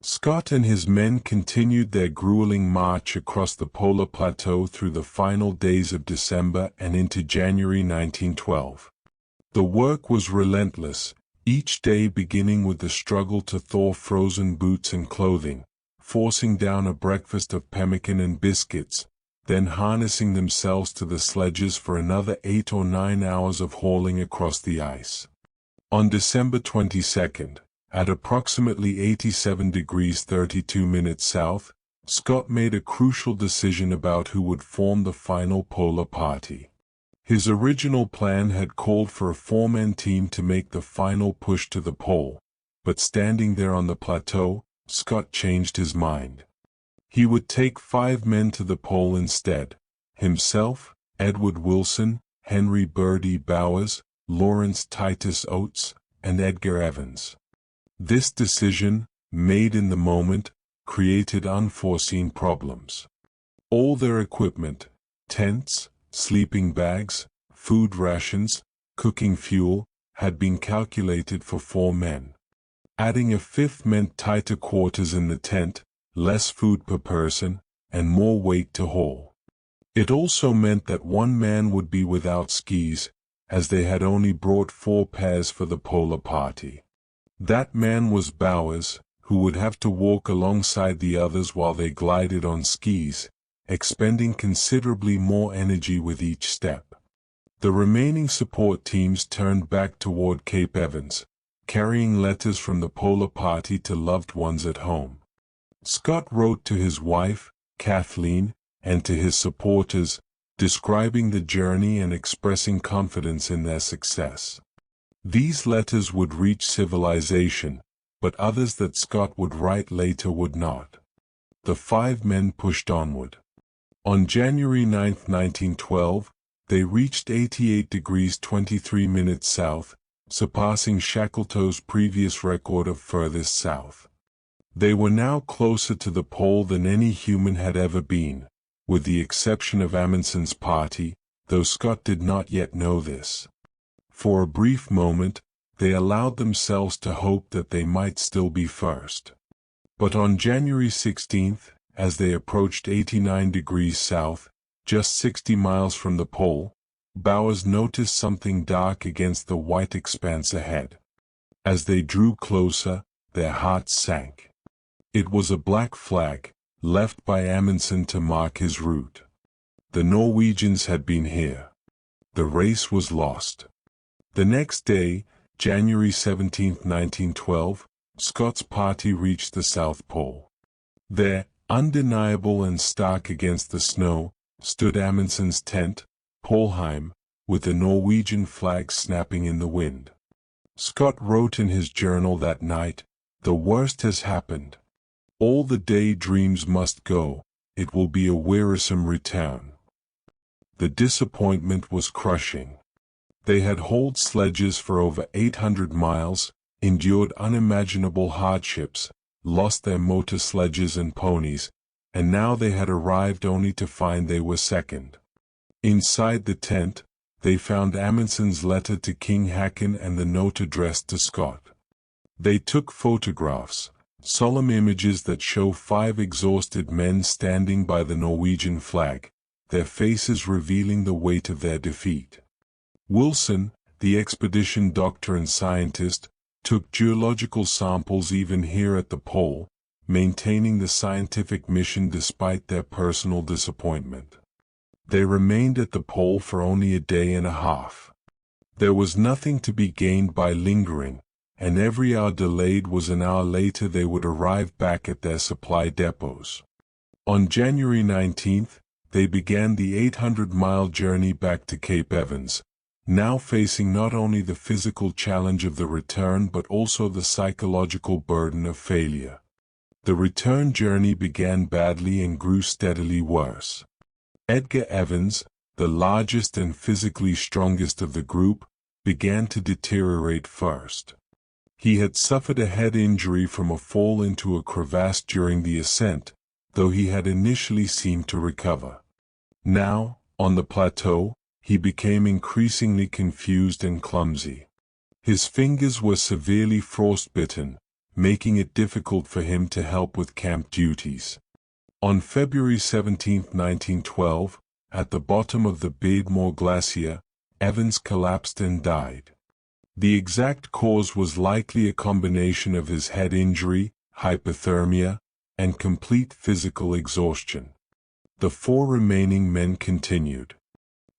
Scott and his men continued their grueling march across the polar plateau through the final days of December and into January 1912. The work was relentless, each day beginning with the struggle to thaw frozen boots and clothing, forcing down a breakfast of pemmican and biscuits, then harnessing themselves to the sledges for another 8 or 9 hours of hauling across the ice. On December 22nd, at approximately 87 degrees 32 minutes south, Scott made a crucial decision about who would form the final polar party. His original plan had called for a 4-man team to make the final push to the pole, but standing there on the plateau, Scott changed his mind. He would take 5 men to the pole instead: himself, Edward Wilson, Henry Birdie Bowers, Lawrence Titus Oates, and Edgar Evans. This decision, made in the moment, created unforeseen problems. All their equipment, tents, sleeping bags, food rations, cooking fuel, had been calculated for 4 men. Adding a fifth meant tighter quarters in the tent, less food per person, and more weight to haul. It also meant that one man would be without skis, as they had only brought 4 pairs for the polar party. That man was Bowers, who would have to walk alongside the others while they glided on skis, expending considerably more energy with each step. The remaining support teams turned back toward Cape Evans, carrying letters from the polar party to loved ones at home. Scott wrote to his wife, Kathleen, and to his supporters, describing the journey and expressing confidence in their success. These letters would reach civilization, but others that Scott would write later would not. The 5 men pushed onward. On January 9, 1912, they reached 88 degrees 23 minutes south, surpassing Shackleton's previous record of furthest south. They were now closer to the pole than any human had ever been, with the exception of Amundsen's party, though Scott did not yet know this. For a brief moment, they allowed themselves to hope that they might still be first. But on January 16, as they approached 89 degrees south, just 60 miles from the pole, Bowers noticed something dark against the white expanse ahead. As they drew closer, their hearts sank. It was a black flag, left by Amundsen to mark his route. The Norwegians had been here. The race was lost. The next day, January 17, 1912, Scott's party reached the South Pole. There, undeniable and stark against the snow, stood Amundsen's tent, Polheim, with the Norwegian flag snapping in the wind. Scott wrote in his journal that night, "The worst has happened. All the daydreams must go, it will be a wearisome return." The disappointment was crushing. They had hauled sledges for over 800 miles, endured unimaginable hardships, lost their motor sledges and ponies, and now they had arrived only to find they were second. Inside the tent, they found Amundsen's letter to King Haakon and the note addressed to Scott. They took photographs, solemn images that show 5 exhausted men standing by the Norwegian flag, their faces revealing the weight of their defeat. Wilson, the expedition doctor and scientist, took geological samples even here at the pole, maintaining the scientific mission despite their personal disappointment. They remained at the pole for only a day and a half. There was nothing to be gained by lingering, and every hour delayed was an hour later they would arrive back at their supply depots. On January 19th, they began the 800-mile journey back to Cape Evans, now facing not only the physical challenge of the return but also the psychological burden of failure. The return journey began badly and grew steadily worse. Edgar Evans, the largest and physically strongest of the group, began to deteriorate first. He had suffered a head injury from a fall into a crevasse during the ascent, though he had initially seemed to recover. Now, on the plateau, he became increasingly confused and clumsy. His fingers were severely frostbitten, making it difficult for him to help with camp duties. On February 17, 1912, at the bottom of the Beardmore Glacier, Evans collapsed and died. The exact cause was likely a combination of his head injury, hypothermia, and complete physical exhaustion. The 4 remaining men continued.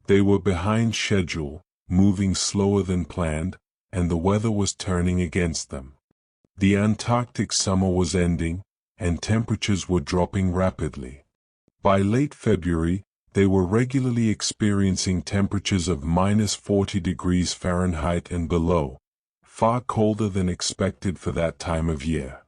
They were behind schedule, moving slower than planned, and the weather was turning against them. The Antarctic summer was ending, and temperatures were dropping rapidly. By late February, they were regularly experiencing temperatures of -40 degrees Fahrenheit and below, far colder than expected for that time of year.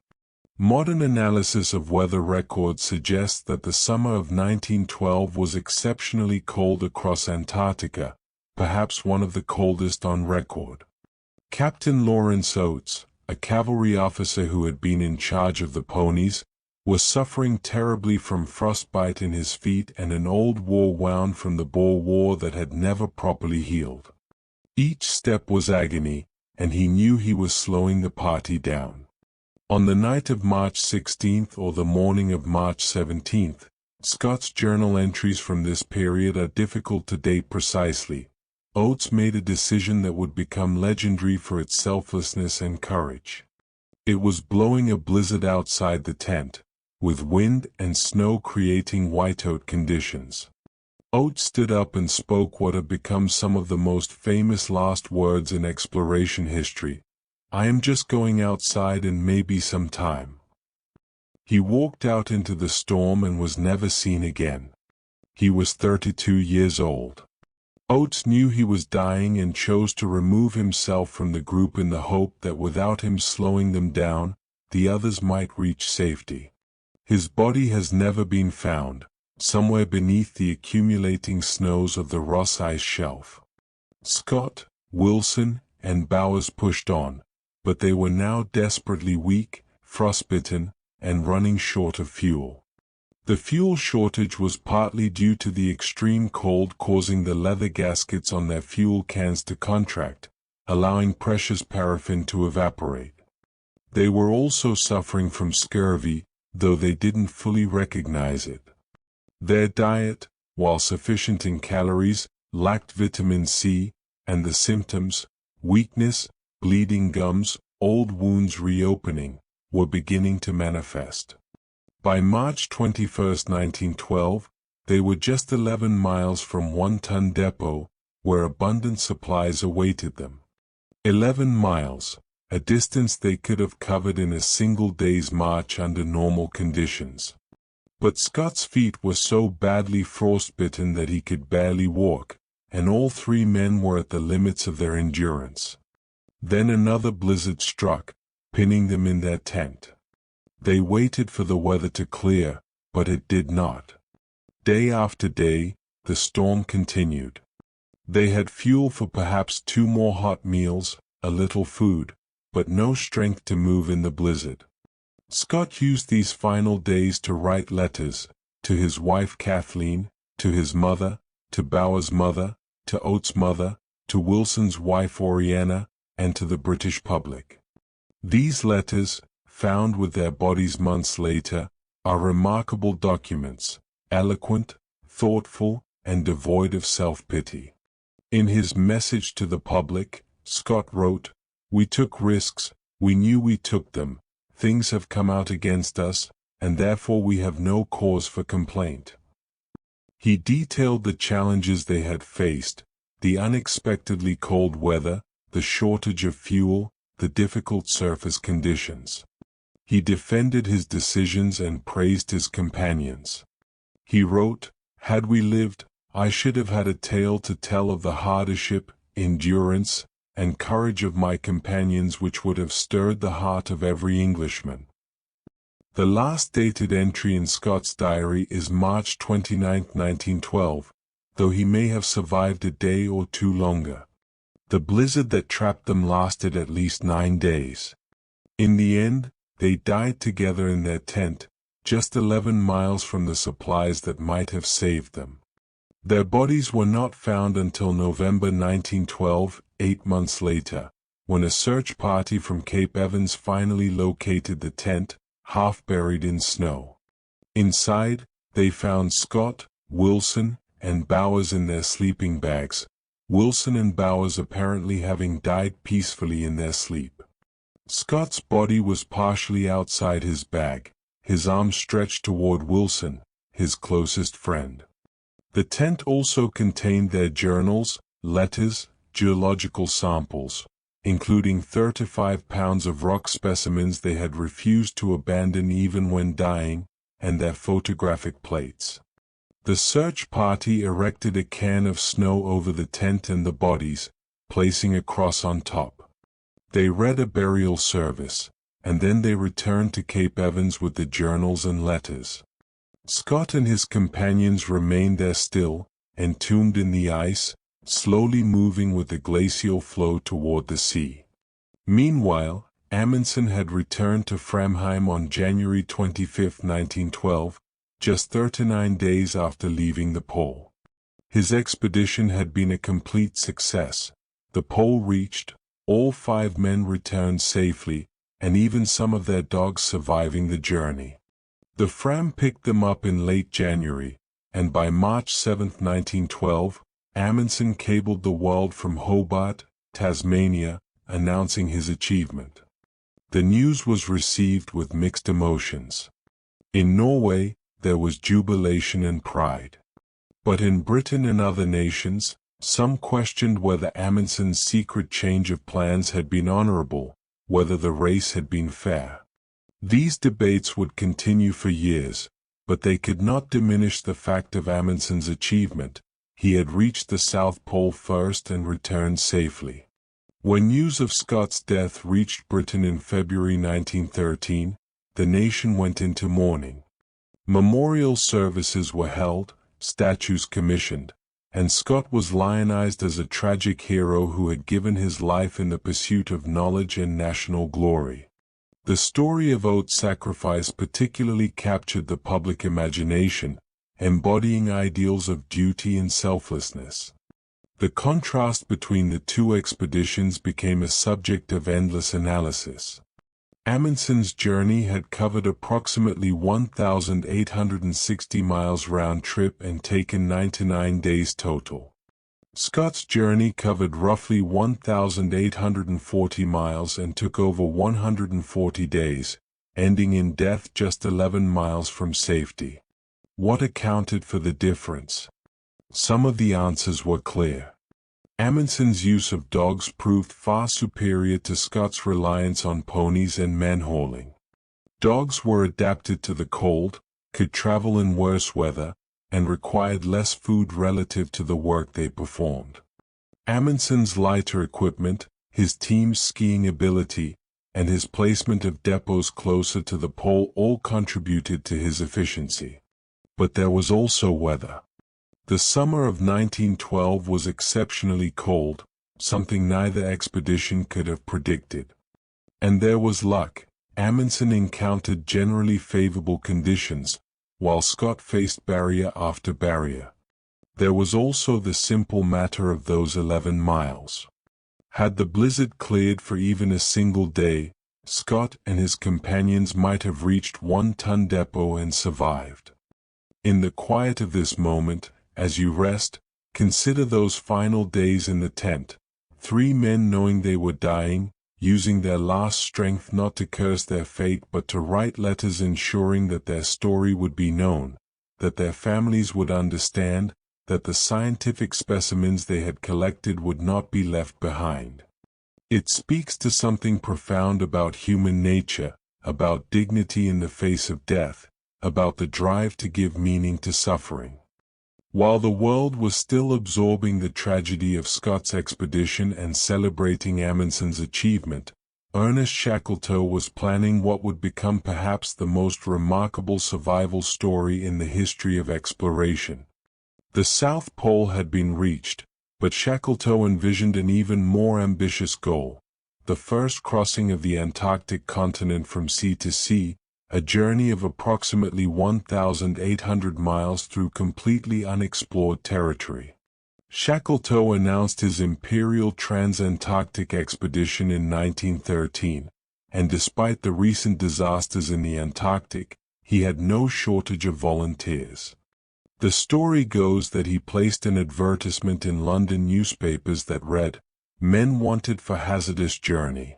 Modern analysis of weather records suggests that the summer of 1912 was exceptionally cold across Antarctica, perhaps one of the coldest on record. Captain Lawrence Oates, a cavalry officer who had been in charge of the ponies, was suffering terribly from frostbite in his feet and an old war wound from the Boer War that had never properly healed. Each step was agony, and he knew he was slowing the party down. On the night of March 16th or the morning of March 17th, Scott's journal entries from this period are difficult to date precisely. Oates made a decision that would become legendary for its selflessness and courage. It was blowing a blizzard outside the tent, with wind and snow creating whiteout conditions. Oates stood up and spoke what have become some of the most famous last words in exploration history. "I am just going outside and maybe some time." He walked out into the storm and was never seen again. He was 32 years old. Oates knew he was dying and chose to remove himself from the group in the hope that without him slowing them down, the others might reach safety. His body has never been found, somewhere beneath the accumulating snows of the Ross Ice Shelf. Scott, Wilson, and Bowers pushed on, but they were now desperately weak, frostbitten, and running short of fuel. The fuel shortage was partly due to the extreme cold causing the leather gaskets on their fuel cans to contract, allowing precious paraffin to evaporate. They were also suffering from scurvy, though they didn't fully recognize it. Their diet, while sufficient in calories, lacked vitamin C, and the symptoms, weakness, bleeding gums, old wounds reopening, were beginning to manifest. By March 21, 1912, they were just 11 miles from One Ton Depot, where abundant supplies awaited them. 11 miles, a distance they could have covered in a single day's march under normal conditions. But Scott's feet were so badly frostbitten that he could barely walk, and all three men were at the limits of their endurance. Then another blizzard struck, pinning them in their tent. They waited for the weather to clear, but it did not. Day after day, the storm continued. They had fuel for perhaps 2 more hot meals, a little food, but no strength to move in the blizzard. Scott used these final days to write letters, to his wife Kathleen, to his mother, to Bowers' mother, to Oates' mother, to Wilson's wife Oriana, and to the British public. These letters, found with their bodies months later, are remarkable documents, eloquent, thoughtful, and devoid of self-pity. In his message to the public, Scott wrote, "We took risks, we knew we took them, things have come out against us, and therefore we have no cause for complaint." He detailed the challenges they had faced, the unexpectedly cold weather, the shortage of fuel, the difficult surface conditions. He defended his decisions and praised his companions. He wrote, "Had we lived, I should have had a tale to tell of the hardship, endurance, and courage of my companions which would have stirred the heart of every Englishman." The last dated entry in Scott's diary is March 29, 1912, though he may have survived a day or two longer. The blizzard that trapped them lasted at least 9 days. In the end, they died together in their tent, just 11 miles from the supplies that might have saved them. Their bodies were not found until November 1912, 8 months later, when a search party from Cape Evans finally located the tent, half buried in snow. Inside, they found Scott, Wilson, and Bowers in their sleeping bags, Wilson and Bowers apparently having died peacefully in their sleep. Scott's body was partially outside his bag, his arm stretched toward Wilson, his closest friend. The tent also contained their journals, letters, geological samples, including 35 pounds of rock specimens they had refused to abandon even when dying, and their photographic plates. The search party erected a cairn of snow over the tent and the bodies, placing a cross on top. They read a burial service, and then they returned to Cape Evans with the journals and letters. Scott and his companions remained there still, entombed in the ice, slowly moving with the glacial flow toward the sea. Meanwhile, Amundsen had returned to Framheim on January 25, 1912, just 39 days after leaving the pole. His expedition had been a complete success. The pole reached, all 5 men returned safely, and even some of their dogs surviving the journey. The Fram picked them up in late January, and by March 7, 1912, Amundsen cabled the world from Hobart, Tasmania, announcing his achievement. The news was received with mixed emotions. In Norway, there was jubilation and pride. But in Britain and other nations, some questioned whether Amundsen's secret change of plans had been honorable, whether the race had been fair. These debates would continue for years, but they could not diminish the fact of Amundsen's achievement. He had reached the South Pole first and returned safely. When news of Scott's death reached Britain in February 1913, the nation went into mourning. Memorial services were held, statues commissioned, and Scott was lionized as a tragic hero who had given his life in the pursuit of knowledge and national glory. The story of oath sacrifice particularly captured the public imagination, embodying ideals of duty and selflessness. The contrast between the two expeditions became a subject of endless analysis. Amundsen's journey had covered approximately 1,860 miles round trip and taken 99 days total. Scott's journey covered roughly 1,840 miles and took over 140 days, ending in death just 11 miles from safety. What accounted for the difference? Some of the answers were clear. Amundsen's use of dogs proved far superior to Scott's reliance on ponies and man-hauling. Dogs were adapted to the cold, could travel in worse weather, and required less food relative to the work they performed. Amundsen's lighter equipment, his team's skiing ability, and his placement of depots closer to the pole all contributed to his efficiency. But there was also weather. The summer of 1912 was exceptionally cold, something neither expedition could have predicted. And there was luck. Amundsen encountered generally favorable conditions, while Scott faced barrier after barrier. There was also the simple matter of those 11 miles. Had the blizzard cleared for even a single day, Scott and his companions might have reached 1-ton depot and survived. In the quiet of this moment, as you rest, consider those final days in the tent. 3 men knowing they were dying, using their last strength not to curse their fate but to write letters ensuring that their story would be known, that their families would understand, that the scientific specimens they had collected would not be left behind. It speaks to something profound about human nature, about dignity in the face of death, about the drive to give meaning to suffering. While the world was still absorbing the tragedy of Scott's expedition and celebrating Amundsen's achievement, Ernest Shackleton was planning what would become perhaps the most remarkable survival story in the history of exploration. The South Pole had been reached, but Shackleton envisioned an even more ambitious goal: the first crossing of the Antarctic continent from sea to sea, a journey of approximately 1,800 miles through completely unexplored territory. Shackleton announced his Imperial Trans-Antarctic expedition in 1913, and despite the recent disasters in the Antarctic, he had no shortage of volunteers. The story goes that he placed an advertisement in London newspapers that read, "Men wanted for hazardous journey.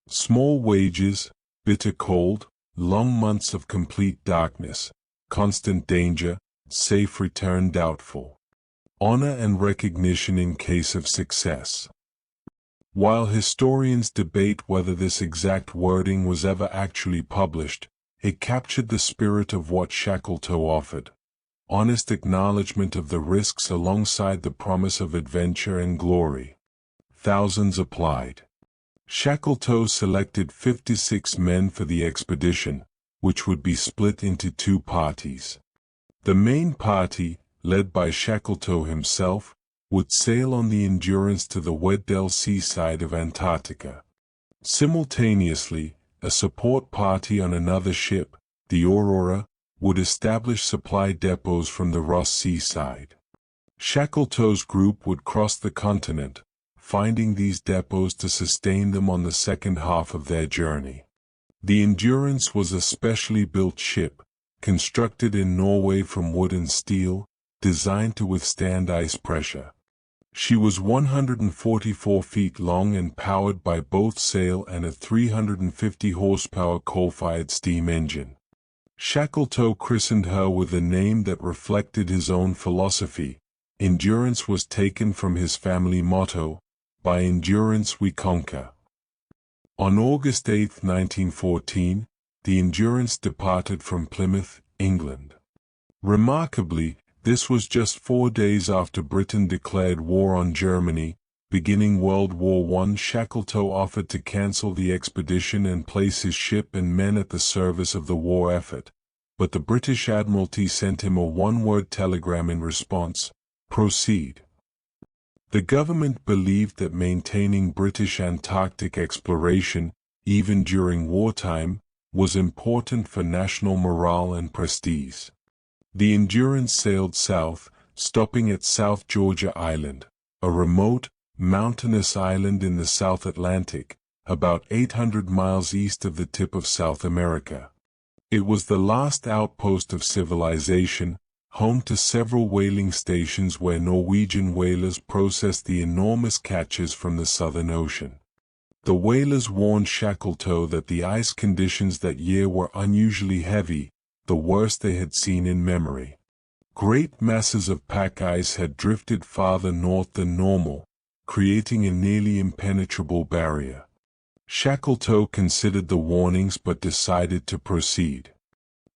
Small wages, bitter cold, long months of complete darkness, constant danger, safe return doubtful. Honor and recognition in case of success." While historians debate whether this exact wording was ever actually published, it captured the spirit of what Shackleton offered: honest acknowledgement of the risks alongside the promise of adventure and glory. Thousands applied. Shackleton selected 56 men for the expedition, which would be split into 2 parties. The main party, led by Shackleton himself, would sail on the Endurance to the Weddell seaside of Antarctica. Simultaneously, a support party on another ship, the Aurora, would establish supply depots from the Ross seaside. Shackleton's group would cross the continent, finding these depots to sustain them on the second half of their journey. The Endurance was a specially built ship, constructed in Norway from wood and steel, designed to withstand ice pressure. She was 144 feet long and powered by both sail and a 350 horsepower coal-fired steam engine. Shackleton christened her with a name that reflected his own philosophy. Endurance was taken from his family motto, "By endurance we conquer." On August 8, 1914, the Endurance departed from Plymouth, England. Remarkably, this was just 4 days after Britain declared war on Germany. Beginning World War I, Shackleton offered to cancel the expedition and place his ship and men at the service of the war effort, but the British Admiralty sent him a one-word telegram in response: "Proceed." The government believed that maintaining British Antarctic exploration, even during wartime, was important for national morale and prestige. The Endurance sailed south, stopping at South Georgia Island, a remote, mountainous island in the South Atlantic, about 800 miles east of the tip of South America. It was the last outpost of civilization, home to several whaling stations where Norwegian whalers processed the enormous catches from the Southern Ocean. The whalers warned Shackleton that the ice conditions that year were unusually heavy, the worst they had seen in memory. Great masses of pack ice had drifted farther north than normal, creating a nearly impenetrable barrier. Shackleton considered the warnings but decided to proceed.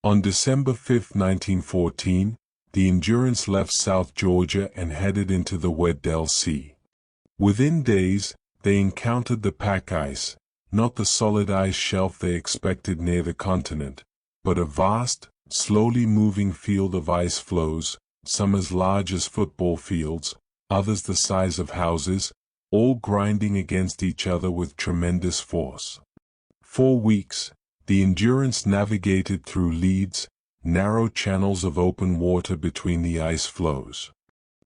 On December 5, 1914, the Endurance left South Georgia and headed into the Weddell Sea. Within days, they encountered the pack ice, not the solid ice shelf they expected near the continent, but a vast, slowly moving field of ice floes, some as large as football fields, others the size of houses, all grinding against each other with tremendous force. For weeks, the Endurance navigated through leads, narrow channels of open water between the ice floes.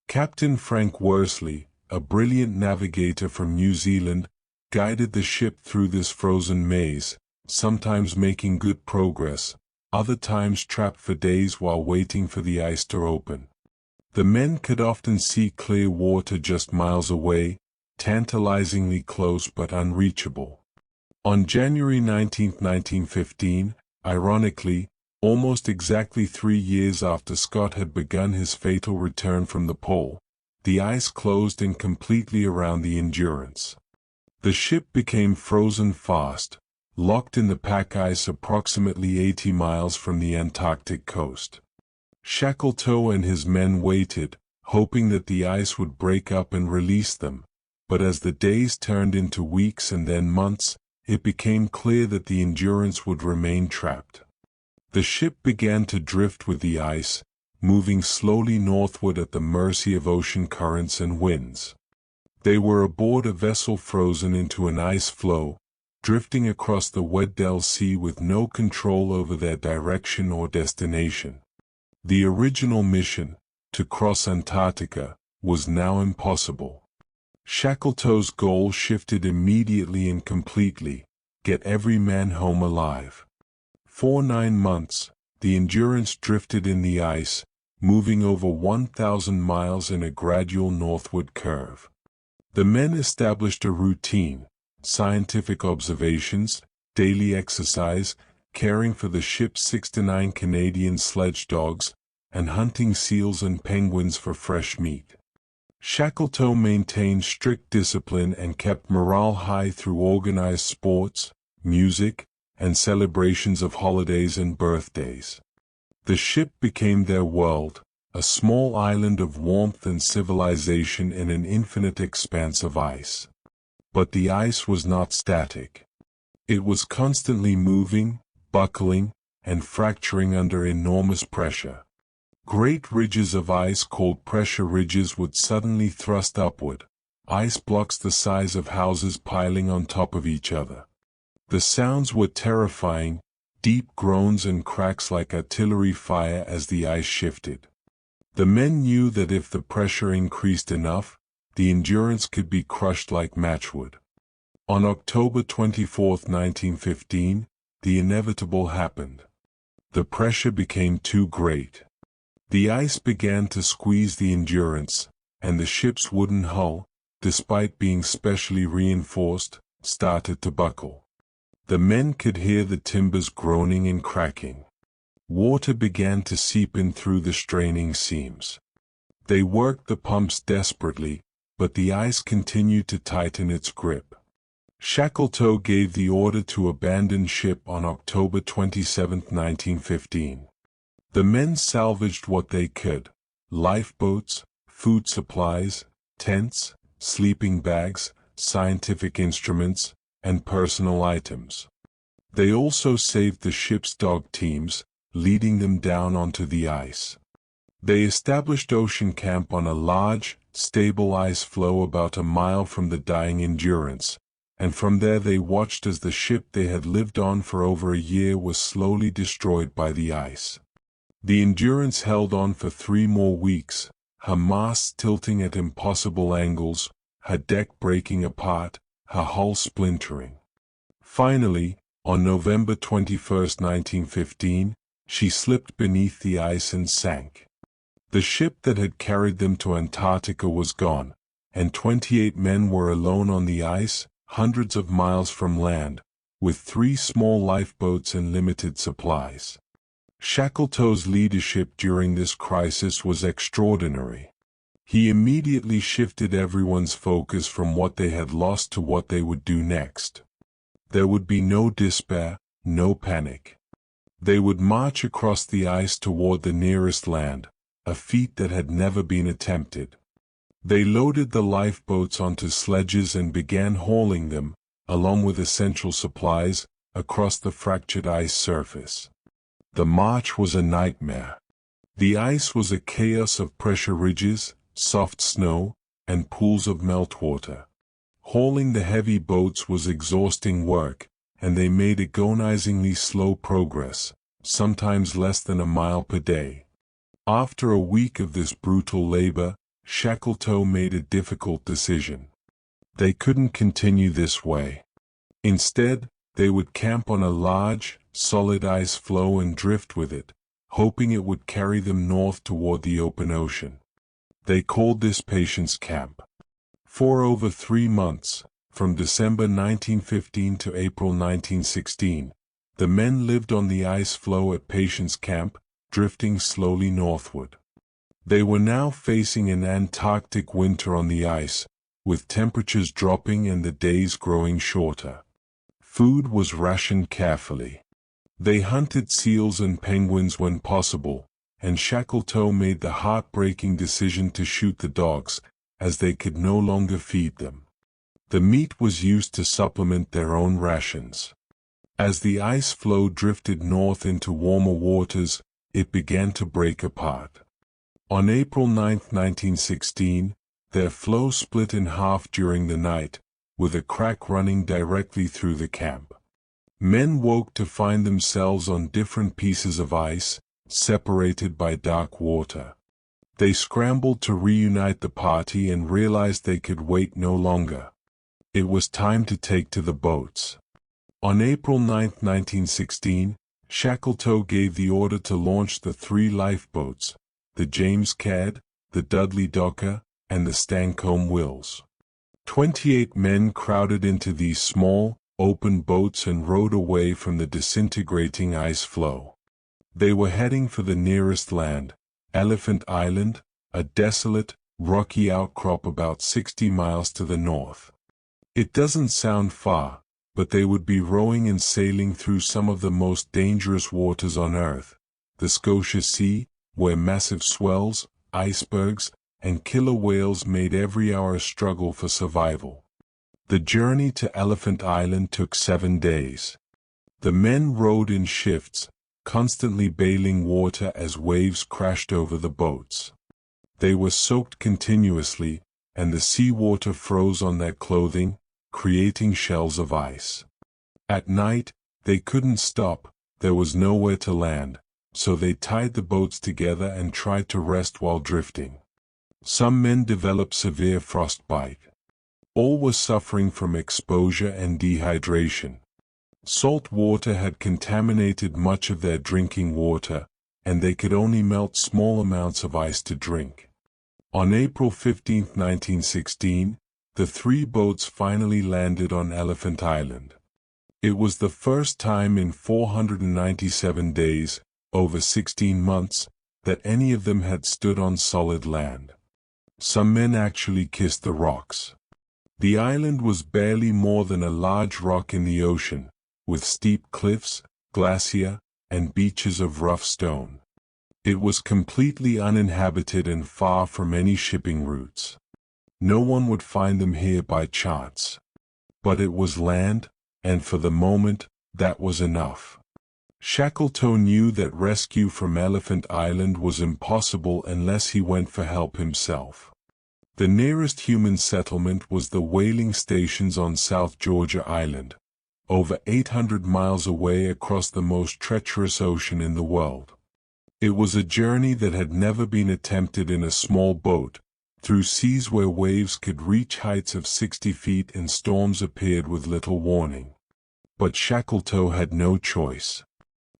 Captain Frank Worsley, a brilliant navigator from New Zealand, guided the ship through this frozen maze, sometimes making good progress, other times trapped for days while waiting for the ice to open. The men could often see clear water just miles away, tantalizingly close but unreachable. On January 19, 1915, ironically, almost exactly 3 years after Scott had begun his fatal return from the pole, the ice closed in completely around the Endurance. The ship became frozen fast, locked in the pack ice approximately 80 miles from the Antarctic coast. Shackleton and his men waited, hoping that the ice would break up and release them, but as the days turned into weeks and then months, it became clear that the Endurance would remain trapped. The ship began to drift with the ice, moving slowly northward at the mercy of ocean currents and winds. They were aboard a vessel frozen into an ice floe, drifting across the Weddell Sea with no control over their direction or destination. The original mission, to cross Antarctica, was now impossible. Shackleton's goal shifted immediately and completely: get every man home alive. For 9 months, the Endurance drifted in the ice, moving over 1,000 miles in a gradual northward curve. The men established a routine: scientific observations, daily exercise, caring for the ship's 6 to 9 Canadian sledge dogs, and hunting seals and penguins for fresh meat. Shackleton maintained strict discipline and kept morale high through organized sports, music, and celebrations of holidays and birthdays. The ship became their world, a small island of warmth and civilization in an infinite expanse of ice. But the ice was not static. It was constantly moving, buckling, and fracturing under enormous pressure. Great ridges of ice called pressure ridges would suddenly thrust upward, ice blocks the size of houses piling on top of each other. The sounds were terrifying, deep groans and cracks like artillery fire as the ice shifted. The men knew that if the pressure increased enough, the Endurance could be crushed like matchwood. On October 24, 1915, the inevitable happened. The pressure became too great. The ice began to squeeze the Endurance, and the ship's wooden hull, despite being specially reinforced, started to buckle. The men could hear the timbers groaning and cracking. Water began to seep in through the straining seams. They worked the pumps desperately, but the ice continued to tighten its grip. Shackleton gave the order to abandon ship on October 27, 1915. The men salvaged what they could: lifeboats, food supplies, tents, sleeping bags, scientific instruments, and personal items. They also saved the ship's dog teams, leading them down onto the ice. They established ocean camp on a large, stable ice floe about a mile from the dying Endurance, and from there they watched as the ship they had lived on for over a year was slowly destroyed by the ice. The Endurance held on for 3 more weeks, her masts tilting at impossible angles, her deck breaking apart, her hull splintering. Finally, on November 21, 1915, she slipped beneath the ice and sank. The ship that had carried them to Antarctica was gone, and 28 men were alone on the ice, hundreds of miles from land, with 3 small lifeboats and limited supplies. Shackleton's leadership during this crisis was extraordinary. He immediately shifted everyone's focus from what they had lost to what they would do next. There would be no despair, no panic. They would march across the ice toward the nearest land, a feat that had never been attempted. They loaded the lifeboats onto sledges and began hauling them, along with essential supplies, across the fractured ice surface. The march was a nightmare. The ice was a chaos of pressure ridges, soft snow, and pools of meltwater. Hauling the heavy boats was exhausting work, and they made agonizingly slow progress, sometimes less than a mile per day. After a week of this brutal labor, Shackleton made a difficult decision. They couldn't continue this way. Instead, they would camp on a large, solid ice floe and drift with it, hoping it would carry them north toward the open ocean. They called this Patience Camp. For over 3 months, from December 1915 to April 1916, the men lived on the ice floe at Patience Camp, drifting slowly northward. They were now facing an Antarctic winter on the ice, with temperatures dropping and the days growing shorter. Food was rationed carefully. They hunted seals and penguins when possible, and Shackleton made the heartbreaking decision to shoot the dogs, as they could no longer feed them. The meat was used to supplement their own rations. As the ice floe drifted north into warmer waters, it began to break apart. On April 9, 1916, their floe split in half during the night, with a crack running directly through the camp. Men woke to find themselves on different pieces of ice, separated by dark water. They scrambled to reunite the party and realized they could wait no longer. It was time to take to the boats. On April 9, 1916, Shackleton gave the order to launch the 3 lifeboats, the James Caird, the Dudley Docker, and the Stancomb Wills. 28 men crowded into these small, open boats and rowed away from the disintegrating ice floe. They were heading for the nearest land, Elephant Island, a desolate, rocky outcrop about 60 miles to the north. It doesn't sound far, but they would be rowing and sailing through some of the most dangerous waters on Earth, the Scotia Sea, where massive swells, icebergs, and killer whales made every hour a struggle for survival. The journey to Elephant Island took 7 days. The men rowed in shifts, constantly bailing water as waves crashed over the boats. They were soaked continuously, and the seawater froze on their clothing, creating shells of ice. At night, they couldn't stop, there was nowhere to land, so they tied the boats together and tried to rest while drifting. Some men developed severe frostbite. All were suffering from exposure and dehydration. Salt water had contaminated much of their drinking water, and they could only melt small amounts of ice to drink. On April 15, 1916, the three boats finally landed on Elephant Island. It was the first time in 497 days, over 16 months, that any of them had stood on solid land. Some men actually kissed the rocks. The island was barely more than a large rock in the ocean, with steep cliffs, glacier, and beaches of rough stone. It was completely uninhabited and far from any shipping routes. No one would find them here by chance. But it was land, and for the moment, that was enough. Shackleton knew that rescue from Elephant Island was impossible unless he went for help himself. The nearest human settlement was the whaling stations on South Georgia Island, over 800 miles away across the most treacherous ocean in the world. It was a journey that had never been attempted in a small boat, through seas where waves could reach heights of 60 feet and storms appeared with little warning. But Shackleton had no choice.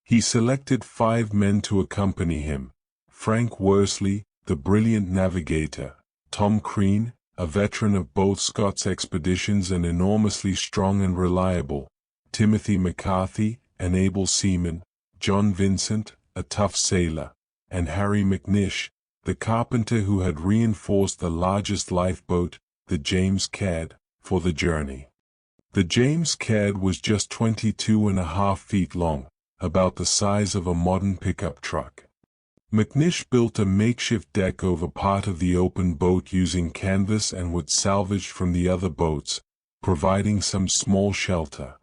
He selected 5 men to accompany him: Frank Worsley, the brilliant navigator; Tom Crean, a veteran of both Scott's expeditions and enormously strong and reliable; Timothy McCarthy, an able seaman; John Vincent, a tough sailor; and Harry McNish, the carpenter who had reinforced the largest lifeboat, the James Caird, for the journey. The James Caird was just 22.5 feet long, about the size of a modern pickup truck. McNish built a makeshift deck over part of the open boat using canvas and wood salvaged from the other boats, providing some small shelter.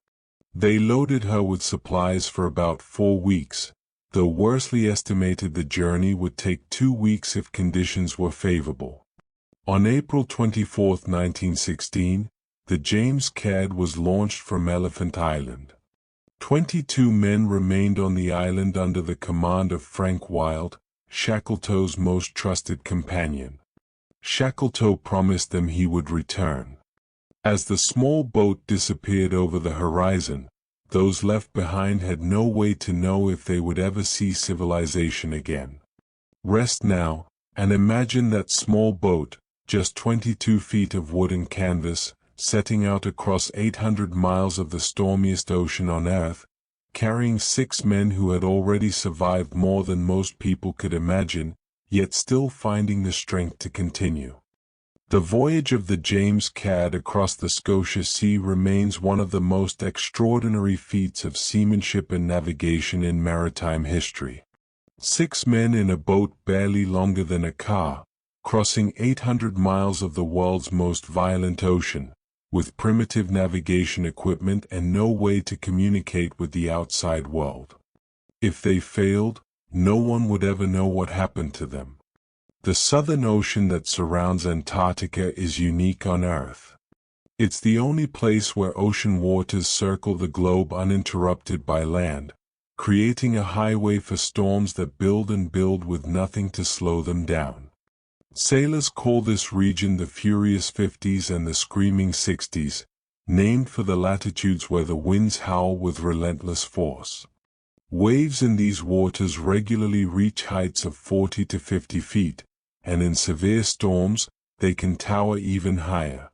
They loaded her with supplies for about 4 weeks, though Worsley estimated the journey would take 2 weeks if conditions were favorable. On April 24, 1916, the James Caird was launched from Elephant Island. 22 men remained on the island under the command of Frank Wild, Shackleton's most trusted companion. Shackleton promised them he would return. As the small boat disappeared over the horizon, those left behind had no way to know if they would ever see civilization again. Rest now, and imagine that small boat, just 22 feet of wood and canvas, setting out across 800 miles of the stormiest ocean on Earth, carrying 6 men who had already survived more than most people could imagine, yet still finding the strength to continue. The voyage of the James Caird across the Scotia Sea remains one of the most extraordinary feats of seamanship and navigation in maritime history. 6 men in a boat barely longer than a car, crossing 800 miles of the world's most violent ocean, with primitive navigation equipment and no way to communicate with the outside world. If they failed, no one would ever know what happened to them. The Southern Ocean that surrounds Antarctica is unique on Earth. It's the only place where ocean waters circle the globe uninterrupted by land, creating a highway for storms that build and build with nothing to slow them down. Sailors call this region the Furious 50s and the Screaming 60s, named for the latitudes where the winds howl with relentless force. Waves in these waters regularly reach heights of 40 to 50 feet, and in severe storms, they can tower even higher.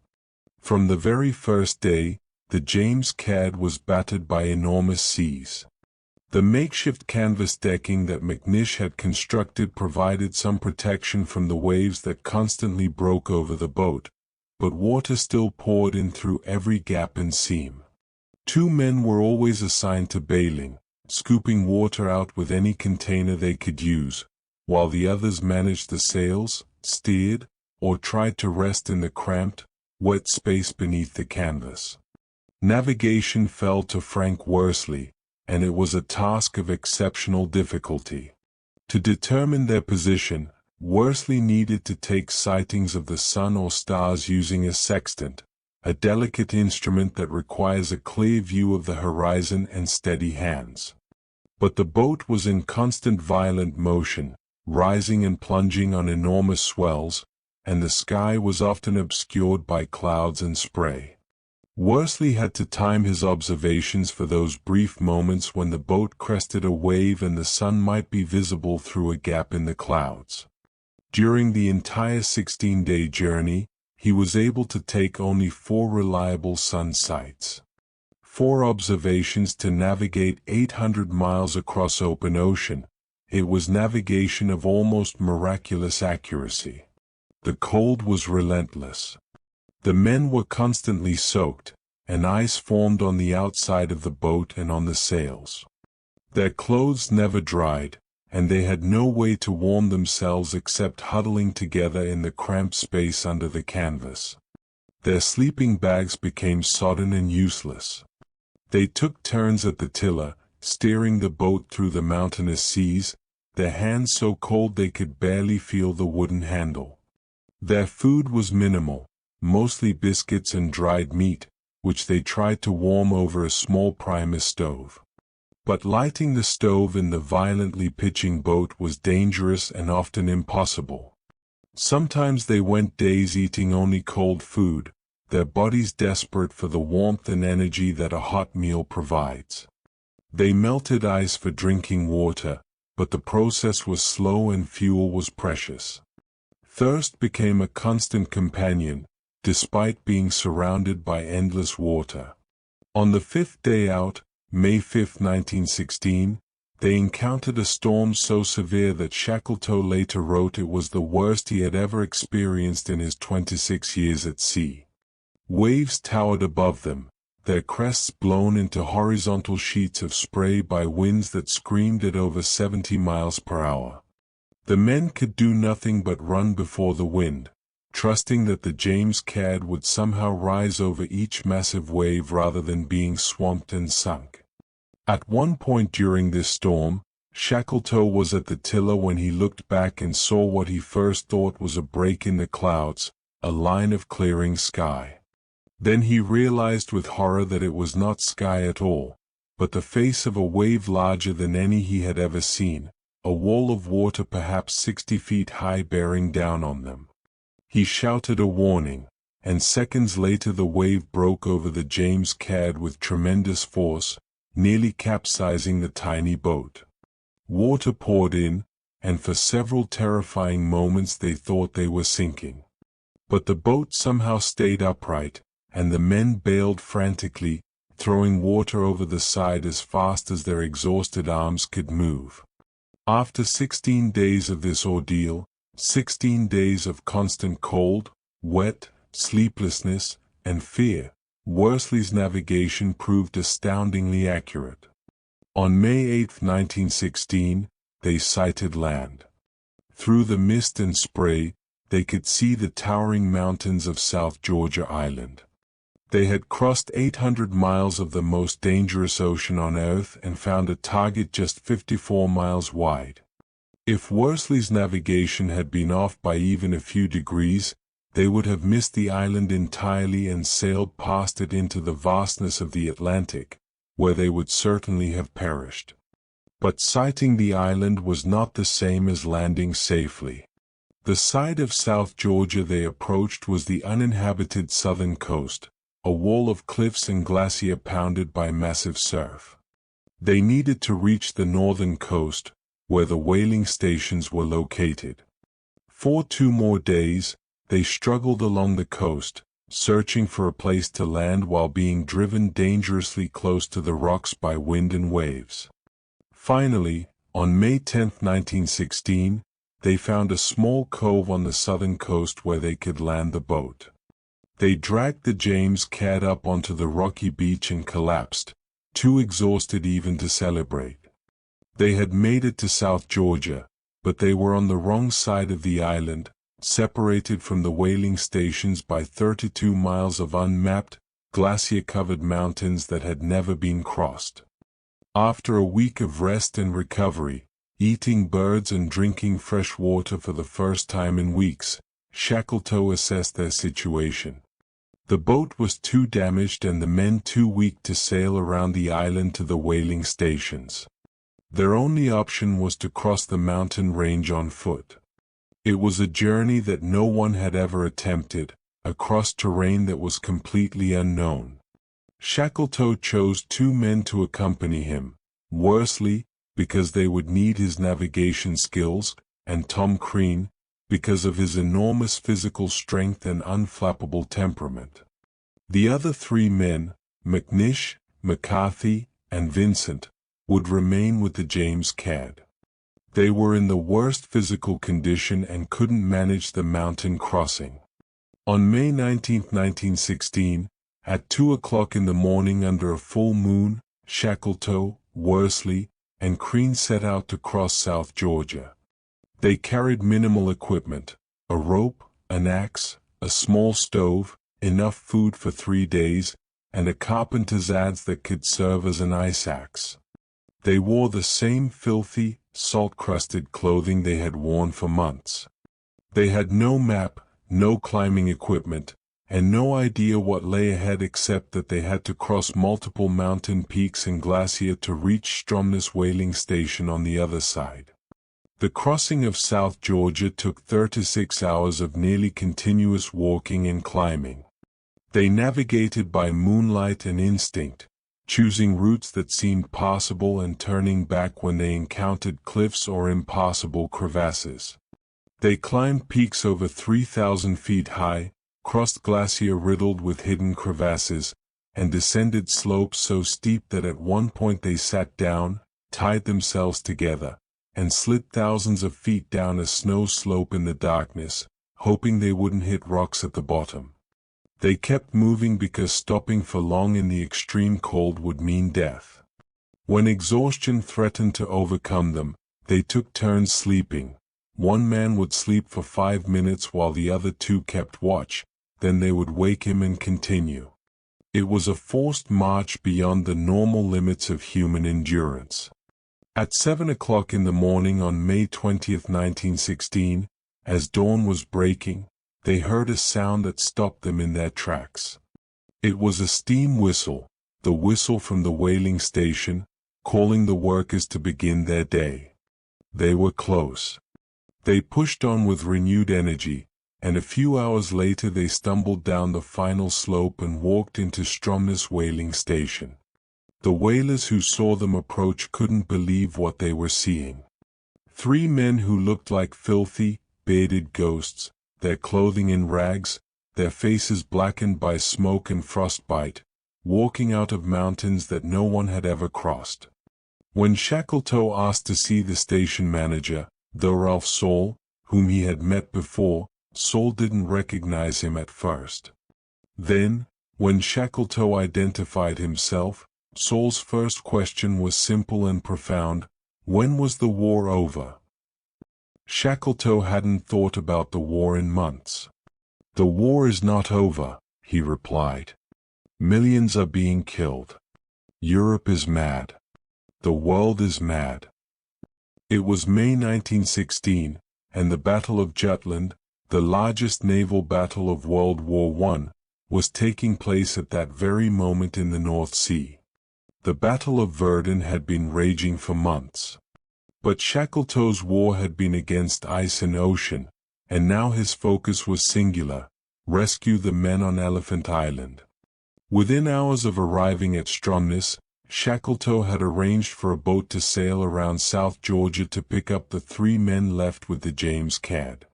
From the very first day, the James Caird was battered by enormous seas. The makeshift canvas decking that McNish had constructed provided some protection from the waves that constantly broke over the boat, but water still poured in through every gap and seam. 2 men were always assigned to bailing, scooping water out with any container they could use, while the others managed the sails, steered, or tried to rest in the cramped, wet space beneath the canvas. Navigation fell to Frank Worsley, and it was a task of exceptional difficulty. To determine their position, Worsley needed to take sightings of the sun or stars using a sextant, a delicate instrument that requires a clear view of the horizon and steady hands. But the boat was in constant violent motion, rising and plunging on enormous swells, and the sky was often obscured by clouds and spray. Worsley had to time his observations for those brief moments when the boat crested a wave and the sun might be visible through a gap in the clouds. During the entire 16-day journey, he was able to take only 4 reliable sun sights. 4 observations to navigate 800 miles across open ocean. It was navigation of almost miraculous accuracy. The cold was relentless. The men were constantly soaked, and ice formed on the outside of the boat and on the sails. Their clothes never dried, and they had no way to warm themselves except huddling together in the cramped space under the canvas. Their sleeping bags became sodden and useless. They took turns at the tiller, steering the boat through the mountainous seas, their hands so cold they could barely feel the wooden handle. Their food was minimal, mostly biscuits and dried meat, which they tried to warm over a small primus stove. But lighting the stove in the violently pitching boat was dangerous and often impossible. Sometimes they went days eating only cold food, their bodies desperate for the warmth and energy that a hot meal provides. They melted ice for drinking water, but the process was slow and fuel was precious. Thirst became a constant companion, despite being surrounded by endless water. On the 5th day out, May 5, 1916, they encountered a storm so severe that Shackleton later wrote it was the worst he had ever experienced in his 26 years at sea. Waves towered above them, their crests blown into horizontal sheets of spray by winds that screamed at over 70 miles per hour. The men could do nothing but run before the wind, trusting that the James Caird would somehow rise over each massive wave rather than being swamped and sunk. At one point during this storm, Shackleton was at the tiller when he looked back and saw what he first thought was a break in the clouds, a line of clearing sky. Then he realized with horror that it was not sky at all, but the face of a wave larger than any he had ever seen, a wall of water perhaps 60 feet high bearing down on them. He shouted a warning, and seconds later the wave broke over the James Caird with tremendous force, nearly capsizing the tiny boat. Water poured in, and for several terrifying moments they thought they were sinking. But the boat somehow stayed upright, and the men bailed frantically, throwing water over the side as fast as their exhausted arms could move. After 16 days of this ordeal, 16 days of constant cold, wet, sleeplessness, and fear, Worsley's navigation proved astoundingly accurate. On May 8, 1916, they sighted land. Through the mist and spray, they could see the towering mountains of South Georgia Island. They had crossed 800 miles of the most dangerous ocean on Earth and found a target just 54 miles wide. If Worsley's navigation had been off by even a few degrees, they would have missed the island entirely and sailed past it into the vastness of the Atlantic, where they would certainly have perished. But sighting the island was not the same as landing safely. The side of South Georgia they approached was the uninhabited southern coast, a wall of cliffs and glacier pounded by massive surf. They needed to reach the northern coast, where the whaling stations were located. For 2 more days, they struggled along the coast, searching for a place to land while being driven dangerously close to the rocks by wind and waves. Finally, on May 10, 1916, they found a small cove on the southern coast where they could land the boat. They dragged the James Caird up onto the rocky beach and collapsed, too exhausted even to celebrate. They had made it to South Georgia, but they were on the wrong side of the island, separated from the whaling stations by 32 miles of unmapped, glacier-covered mountains that had never been crossed. After a week of rest and recovery, eating birds and drinking fresh water for the first time in weeks, Shackleton assessed their situation. The boat was too damaged and the men too weak to sail around the island to the whaling stations. Their only option was to cross the mountain range on foot. It was a journey that no one had ever attempted, across terrain that was completely unknown. Shackleton chose 2 men to accompany him, Worsley, because they would need his navigation skills, and Tom Crean, because of his enormous physical strength and unflappable temperament. The other 3 men, McNish, McCarthy, and Vincent, would remain with the James Caird. They were in the worst physical condition and couldn't manage the mountain crossing. On May 19, 1916, at 2 o'clock in the morning under a full moon, Shackleton, Worsley, and Crean set out to cross South Georgia. They carried minimal equipment, a rope, an axe, a small stove, enough food for 3 days, and a carpenter's adze that could serve as an ice axe. They wore the same filthy, salt-crusted clothing they had worn for months. They had no map, no climbing equipment, and no idea what lay ahead except that they had to cross multiple mountain peaks and glacier to reach Stromness whaling station on the other side. The crossing of South Georgia took 36 hours of nearly continuous walking and climbing. They navigated by moonlight and instinct, choosing routes that seemed passable and turning back when they encountered cliffs or impassable crevasses. They climbed peaks over 3,000 feet high, crossed glacier riddled with hidden crevasses, and descended slopes so steep that at one point they sat down, tied themselves together, and slid thousands of feet down a snow slope in the darkness, hoping they wouldn't hit rocks at the bottom. They kept moving because stopping for long in the extreme cold would mean death. When exhaustion threatened to overcome them, they took turns sleeping. One man would sleep for 5 minutes while the other 2 kept watch, then they would wake him and continue. It was a forced march beyond the normal limits of human endurance. At 7 o'clock in the morning on May 20, 1916, as dawn was breaking, they heard a sound that stopped them in their tracks. It was a steam whistle, the whistle from the whaling station, calling the workers to begin their day. They were close. They pushed on with renewed energy, and a few hours later they stumbled down the final slope and walked into Stromness whaling station. The whalers who saw them approach couldn't believe what they were seeing. 3 men who looked like filthy, bearded ghosts, their clothing in rags, their faces blackened by smoke and frostbite, walking out of mountains that no one had ever crossed. When Shackleton asked to see the station manager, though Ralph Saul, whom he had met before, Saul didn't recognize him at first. Then, when Shackleton identified himself, Saul's first question was simple and profound: when was the war over? Shackleton hadn't thought about the war in months. "The war is not over," he replied. "Millions are being killed. Europe is mad. The world is mad." It was May 1916, and the Battle of Jutland, the largest naval battle of World War I, was taking place at that very moment in the North Sea. The Battle of Verdun had been raging for months. But Shackleton's war had been against ice and ocean, and now his focus was singular: rescue the men on Elephant Island. Within hours of arriving at Stromness, Shackleton had arranged for a boat to sail around South Georgia to pick up the 3 men left with the James Caird.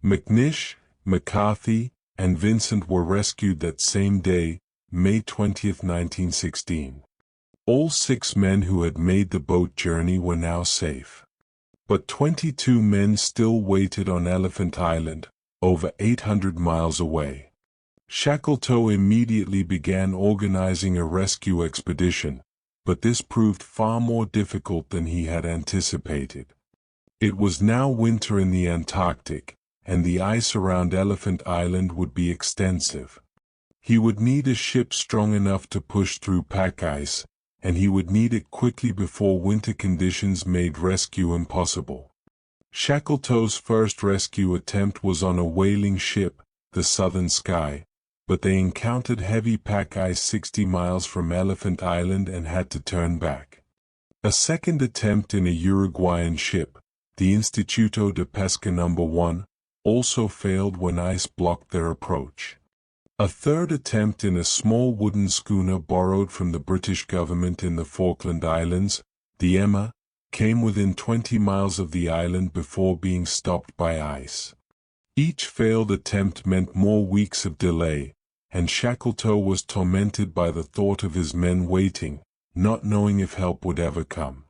McNish, McCarthy, and Vincent were rescued that same day, May 20, 1916. All 6 men who had made the boat journey were now safe. But 22 men still waited on Elephant Island, over 800 miles away. Shackleton immediately began organizing a rescue expedition, but this proved far more difficult than he had anticipated. It was now winter in the Antarctic, and the ice around Elephant Island would be extensive. He would need a ship strong enough to push through pack ice, and he would need it quickly before winter conditions made rescue impossible. Shackleton's first rescue attempt was on a whaling ship, the Southern Sky, but they encountered heavy pack ice 60 miles from Elephant Island and had to turn back. A second attempt in a Uruguayan ship, the Instituto de Pesca No. 1, also failed when ice blocked their approach. A third attempt in a small wooden schooner borrowed from the British government in the Falkland Islands, the Emma, came within 20 miles of the island before being stopped by ice. Each failed attempt meant more weeks of delay, and Shackleton was tormented by the thought of his men waiting, not knowing if help would ever come.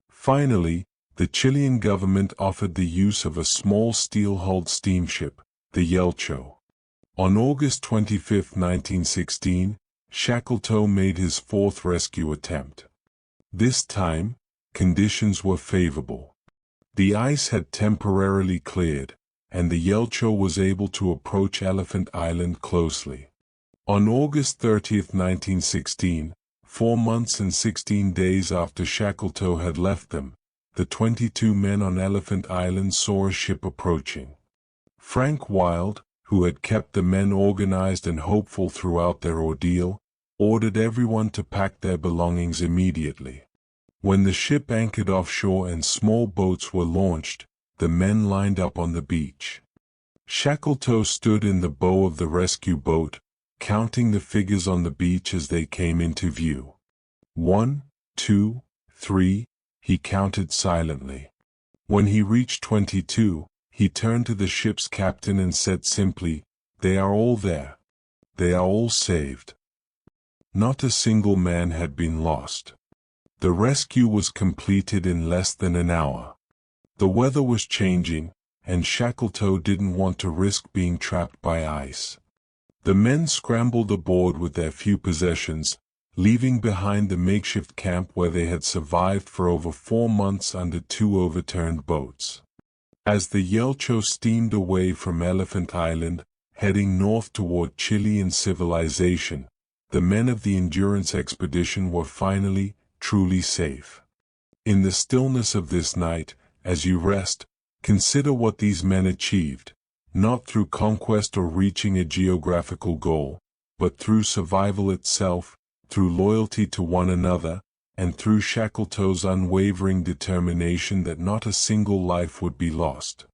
Finally, the Chilean government offered the use of a small steel-hulled steamship, the Yelcho. On August 25, 1916, Shackleton made his fourth rescue attempt. This time, conditions were favorable. The ice had temporarily cleared, and the Yelcho was able to approach Elephant Island closely. On August 30, 1916, 4 months and 16 days after Shackleton had left them, the 22 men on Elephant Island saw a ship approaching. Frank Wild, who had kept the men organized and hopeful throughout their ordeal, ordered everyone to pack their belongings immediately. When the ship anchored offshore and small boats were launched, the men lined up on the beach. Shackleton stood in the bow of the rescue boat, counting the figures on the beach as they came into view. 1, 2, 3, he counted silently. When he reached 22, he turned to the ship's captain and said simply, "They are all there. They are all saved." Not a single man had been lost. The rescue was completed in less than an hour. The weather was changing, and Shackleton didn't want to risk being trapped by ice. The men scrambled aboard with their few possessions, leaving behind the makeshift camp where they had survived for over 4 months under 2 overturned boats. As the Yelcho steamed away from Elephant Island, heading north toward Chilean civilization, the men of the Endurance expedition were finally, truly safe. In the stillness of this night, as you rest, consider what these men achieved, not through conquest or reaching a geographical goal, but through survival itself, through loyalty to one another, and through Shackleton's unwavering determination that not a single life would be lost.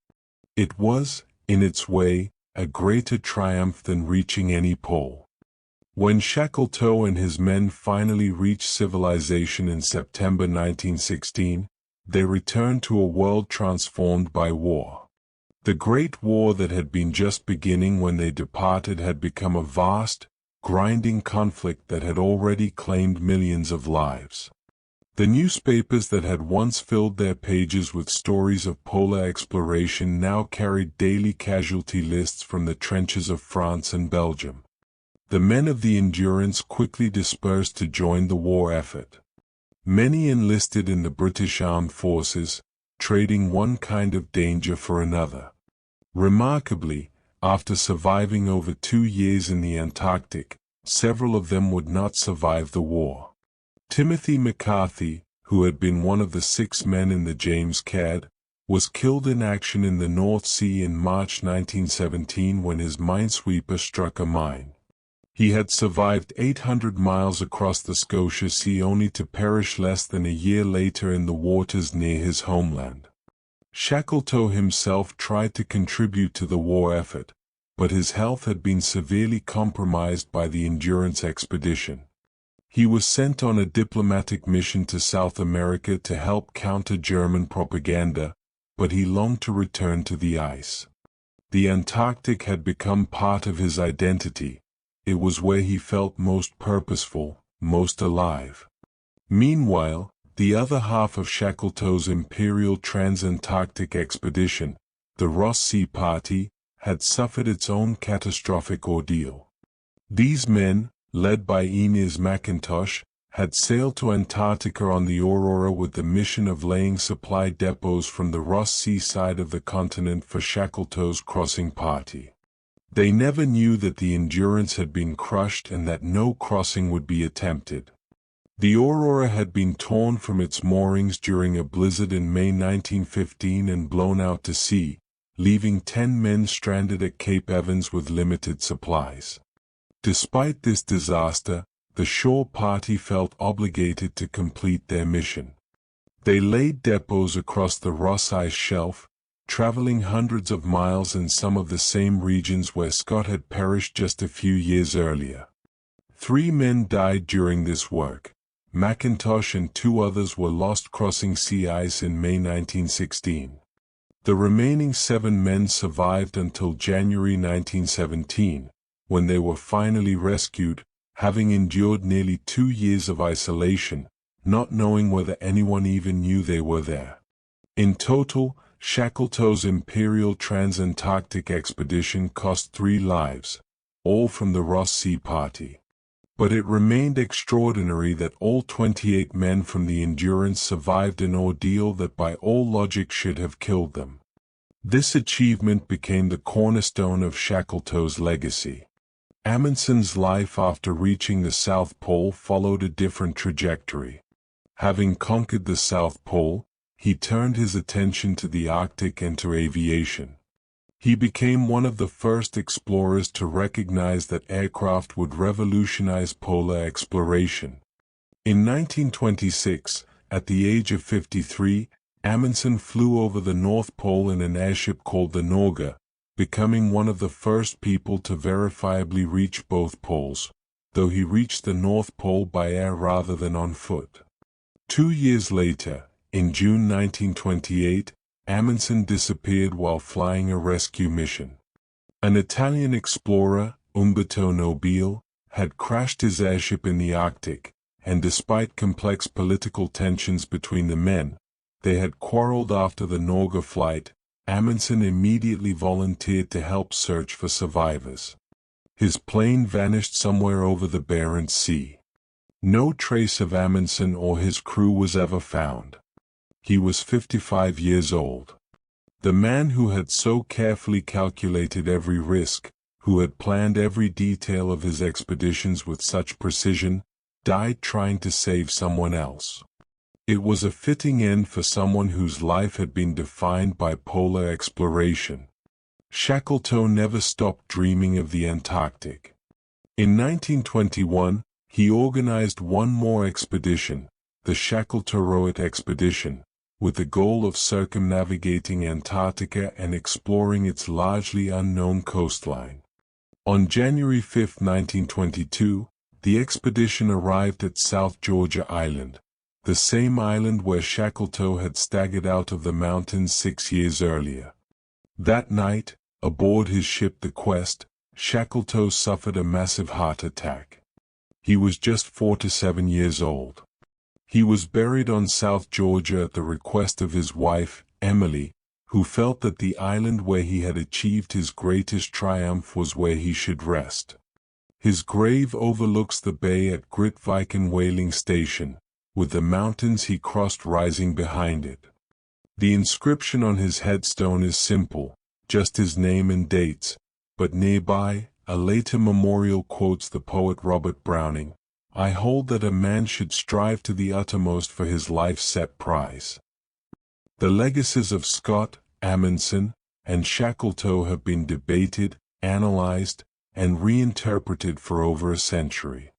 It was, in its way, a greater triumph than reaching any pole. When Shackleton and his men finally reached civilization in September 1916, they returned to a world transformed by war. The Great War that had been just beginning when they departed had become a vast, grinding conflict that had already claimed millions of lives. The newspapers that had once filled their pages with stories of polar exploration now carried daily casualty lists from the trenches of France and Belgium. The men of the Endurance quickly dispersed to join the war effort. Many enlisted in the British Armed Forces, trading one kind of danger for another. Remarkably, after surviving over 2 years in the Antarctic, several of them would not survive the war. Timothy McCarthy, who had been one of the 6 men in the James Caird, was killed in action in the North Sea in March 1917 when his minesweeper struck a mine. He had survived 800 miles across the Scotia Sea only to perish less than a year later in the waters near his homeland. Shackleton himself tried to contribute to the war effort, but his health had been severely compromised by the Endurance expedition. He was sent on a diplomatic mission to South America to help counter German propaganda, but he longed to return to the ice. The Antarctic had become part of his identity. It was where he felt most purposeful, most alive. Meanwhile, the other half of Shackleton's Imperial Transantarctic expedition, the Ross Sea Party, had suffered its own catastrophic ordeal. These men, led by Inez McIntosh, had sailed to Antarctica on the Aurora with the mission of laying supply depots from the Ross Sea side of the continent for Shackleton's crossing party. They never knew that the Endurance had been crushed and that no crossing would be attempted. The Aurora had been torn from its moorings during a blizzard in May 1915 and blown out to sea, leaving 10 men stranded at Cape Evans with limited supplies. Despite this disaster, the shore party felt obligated to complete their mission. They laid depots across the Ross Ice Shelf, traveling hundreds of miles in some of the same regions where Scott had perished just a few years earlier. 3 men died during this work. Mackintosh and 2 others were lost crossing sea ice in May 1916. The remaining 7 men survived until January 1917, when they were finally rescued, having endured nearly 2 years of isolation, not knowing whether anyone even knew they were there. In total, Shackleton's Imperial Trans-Antarctic expedition cost 3 lives, all from the Ross Sea Party. But it remained extraordinary that all 28 men from the Endurance survived an ordeal that by all logic should have killed them. This achievement became the cornerstone of Shackleton's legacy. Amundsen's life after reaching the South Pole followed a different trajectory. Having conquered the South Pole, he turned his attention to the Arctic and to aviation. He became one of the first explorers to recognize that aircraft would revolutionize polar exploration. In 1926, at the age of 53, Amundsen flew over the North Pole in an airship called the Norge, becoming one of the first people to verifiably reach both poles, though he reached the North Pole by air rather than on foot. 2 years later, in June 1928, Amundsen disappeared while flying a rescue mission. An Italian explorer, Umberto Nobile, had crashed his airship in the Arctic, and despite complex political tensions between the men, they had quarreled after the Norge flight. Amundsen immediately volunteered to help search for survivors. His plane vanished somewhere over the Barents Sea. No trace of Amundsen or his crew was ever found. He was 55 years old. The man who had so carefully calculated every risk, who had planned every detail of his expeditions with such precision, died trying to save someone else. It was a fitting end for someone whose life had been defined by polar exploration. Shackleton never stopped dreaming of the Antarctic. In 1921, he organized one more expedition, the Shackleton expedition, with the goal of circumnavigating Antarctica and exploring its largely unknown coastline. On January 5, 1922, the expedition arrived at South Georgia Island, the same island where Shackleton had staggered out of the mountains 6 years earlier. That night, aboard his ship the Quest, Shackleton suffered a massive heart attack. He was just 47 years old. He was buried on South Georgia at the request of his wife, Emily, who felt that the island where he had achieved his greatest triumph was where he should rest. His grave overlooks the bay at Grytviken whaling station, with the mountains he crossed rising behind it. The inscription on his headstone is simple, just his name and dates, but nearby, a later memorial quotes the poet Robert Browning, "I hold that a man should strive to the uttermost for his life's set prize." The legacies of Scott, Amundsen, and Shackleton have been debated, analyzed, and reinterpreted for over a century.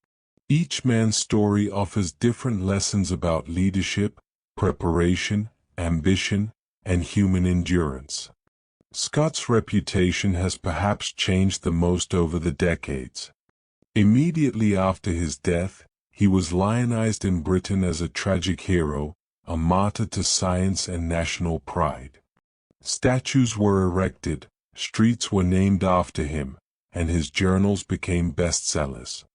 Each man's story offers different lessons about leadership, preparation, ambition, and human endurance. Scott's reputation has perhaps changed the most over the decades. Immediately after his death, he was lionized in Britain as a tragic hero, a martyr to science and national pride. Statues were erected, streets were named after him, and his journals became bestsellers.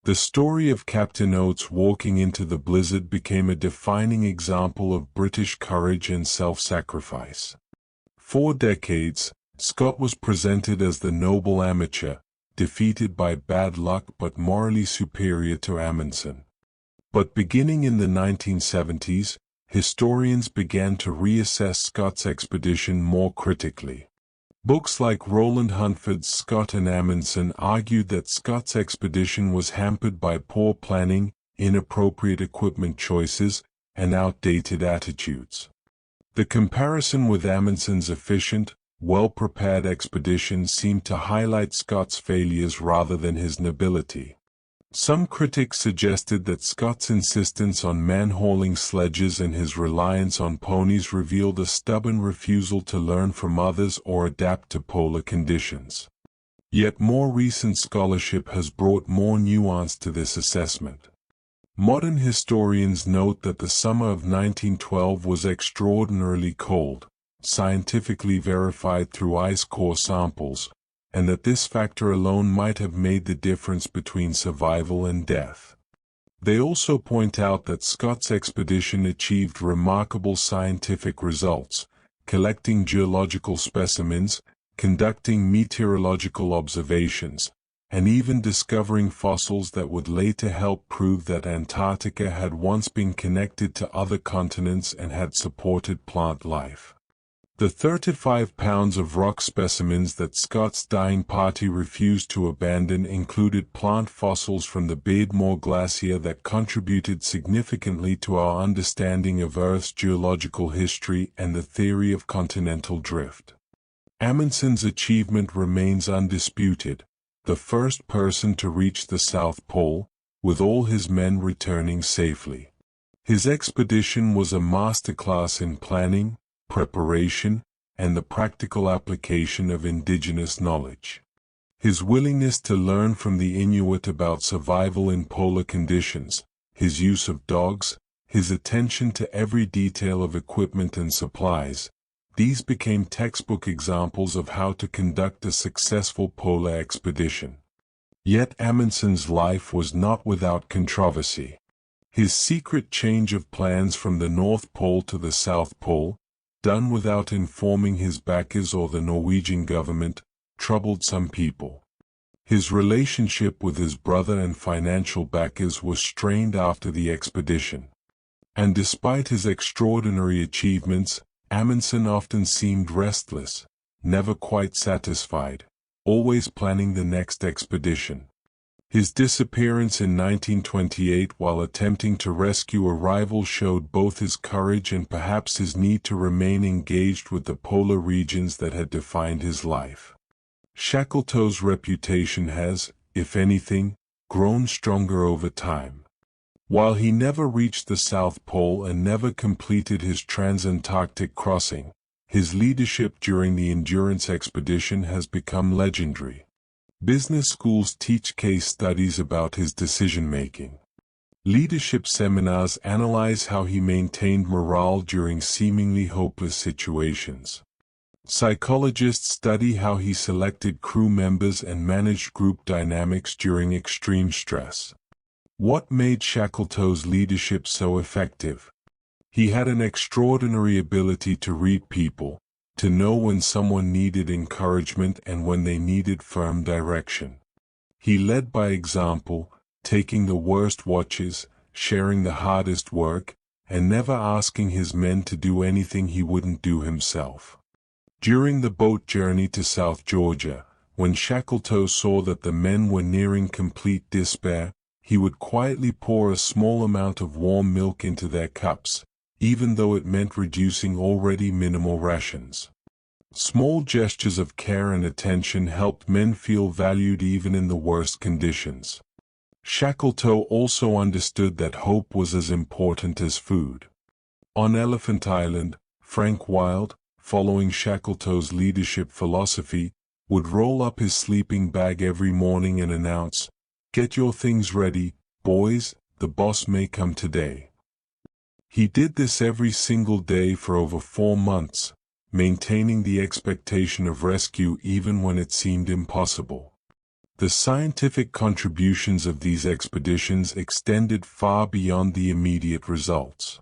The story of Captain Oates walking into the blizzard became a defining example of British courage and self-sacrifice. For decades, Scott was presented as the noble amateur, defeated by bad luck but morally superior to Amundsen. But beginning in the 1970s, historians began to reassess Scott's expedition more critically. Books like Roland Huntford's Scott and Amundsen argued that Scott's expedition was hampered by poor planning, inappropriate equipment choices, and outdated attitudes. The comparison with Amundsen's efficient, well-prepared expedition seemed to highlight Scott's failures rather than his nobility. Some critics suggested that Scott's insistence on man-hauling sledges and his reliance on ponies revealed a stubborn refusal to learn from others or adapt to polar conditions. Yet more recent scholarship has brought more nuance to this assessment. Modern historians note that the summer of 1912 was extraordinarily cold, scientifically verified through ice core samples, and that this factor alone might have made the difference between survival and death. They also point out that Scott's expedition achieved remarkable scientific results, collecting geological specimens, conducting meteorological observations, and even discovering fossils that would later help prove that Antarctica had once been connected to other continents and had supported plant life. The 35 pounds of rock specimens that Scott's dying party refused to abandon included plant fossils from the Beardmore Glacier that contributed significantly to our understanding of Earth's geological history and the theory of continental drift. Amundsen's achievement remains undisputed, the first person to reach the South Pole, with all his men returning safely. His expedition was a masterclass in planning, preparation, and the practical application of indigenous knowledge. His willingness to learn from the Inuit about survival in polar conditions, his use of dogs, his attention to every detail of equipment and supplies, these became textbook examples of how to conduct a successful polar expedition. Yet Amundsen's life was not without controversy. His secret change of plans from the North Pole to the South Pole, done without informing his backers or the Norwegian government, troubled some people. His relationship with his brother and financial backers was strained after the expedition. And despite his extraordinary achievements, Amundsen often seemed restless, never quite satisfied, always planning the next expedition. His disappearance in 1928 while attempting to rescue a rival showed both his courage and perhaps his need to remain engaged with the polar regions that had defined his life. Shackleton's reputation has, if anything, grown stronger over time. While he never reached the South Pole and never completed his trans-Antarctic crossing, his leadership during the Endurance expedition has become legendary. Business schools teach case studies about his decision-making. Leadership seminars analyze how he maintained morale during seemingly hopeless situations. Psychologists study how he selected crew members and managed group dynamics during extreme stress. What made Shackleton's leadership so effective? He had an extraordinary ability to read people, to know when someone needed encouragement and when they needed firm direction. He led by example, taking the worst watches, sharing the hardest work, and never asking his men to do anything he wouldn't do himself. During the boat journey to South Georgia, when Shackleton saw that the men were nearing complete despair, he would quietly pour a small amount of warm milk into their cups, even though it meant reducing already minimal rations. Small gestures of care and attention helped men feel valued even in the worst conditions. Shackleton also understood that hope was as important as food. On Elephant Island, Frank Wild, following Shackleton's leadership philosophy, would roll up his sleeping bag every morning and announce, "Get your things ready, boys, the boss may come today." He did this every single day for over 4 months, maintaining the expectation of rescue even when it seemed impossible. The scientific contributions of these expeditions extended far beyond the immediate results.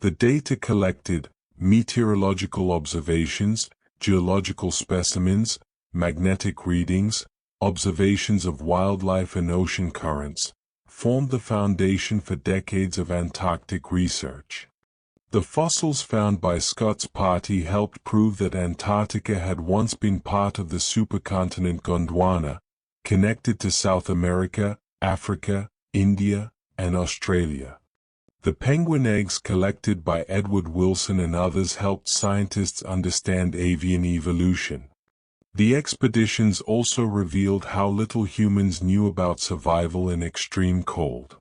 The data collected, meteorological observations, geological specimens, magnetic readings, observations of wildlife and ocean currents, formed the foundation for decades of Antarctic research. The fossils found by Scott's party helped prove that Antarctica had once been part of the supercontinent Gondwana, connected to South America, Africa, India, and Australia. The penguin eggs collected by Edward Wilson and others helped scientists understand avian evolution. The expeditions also revealed how little humans knew about survival in extreme cold.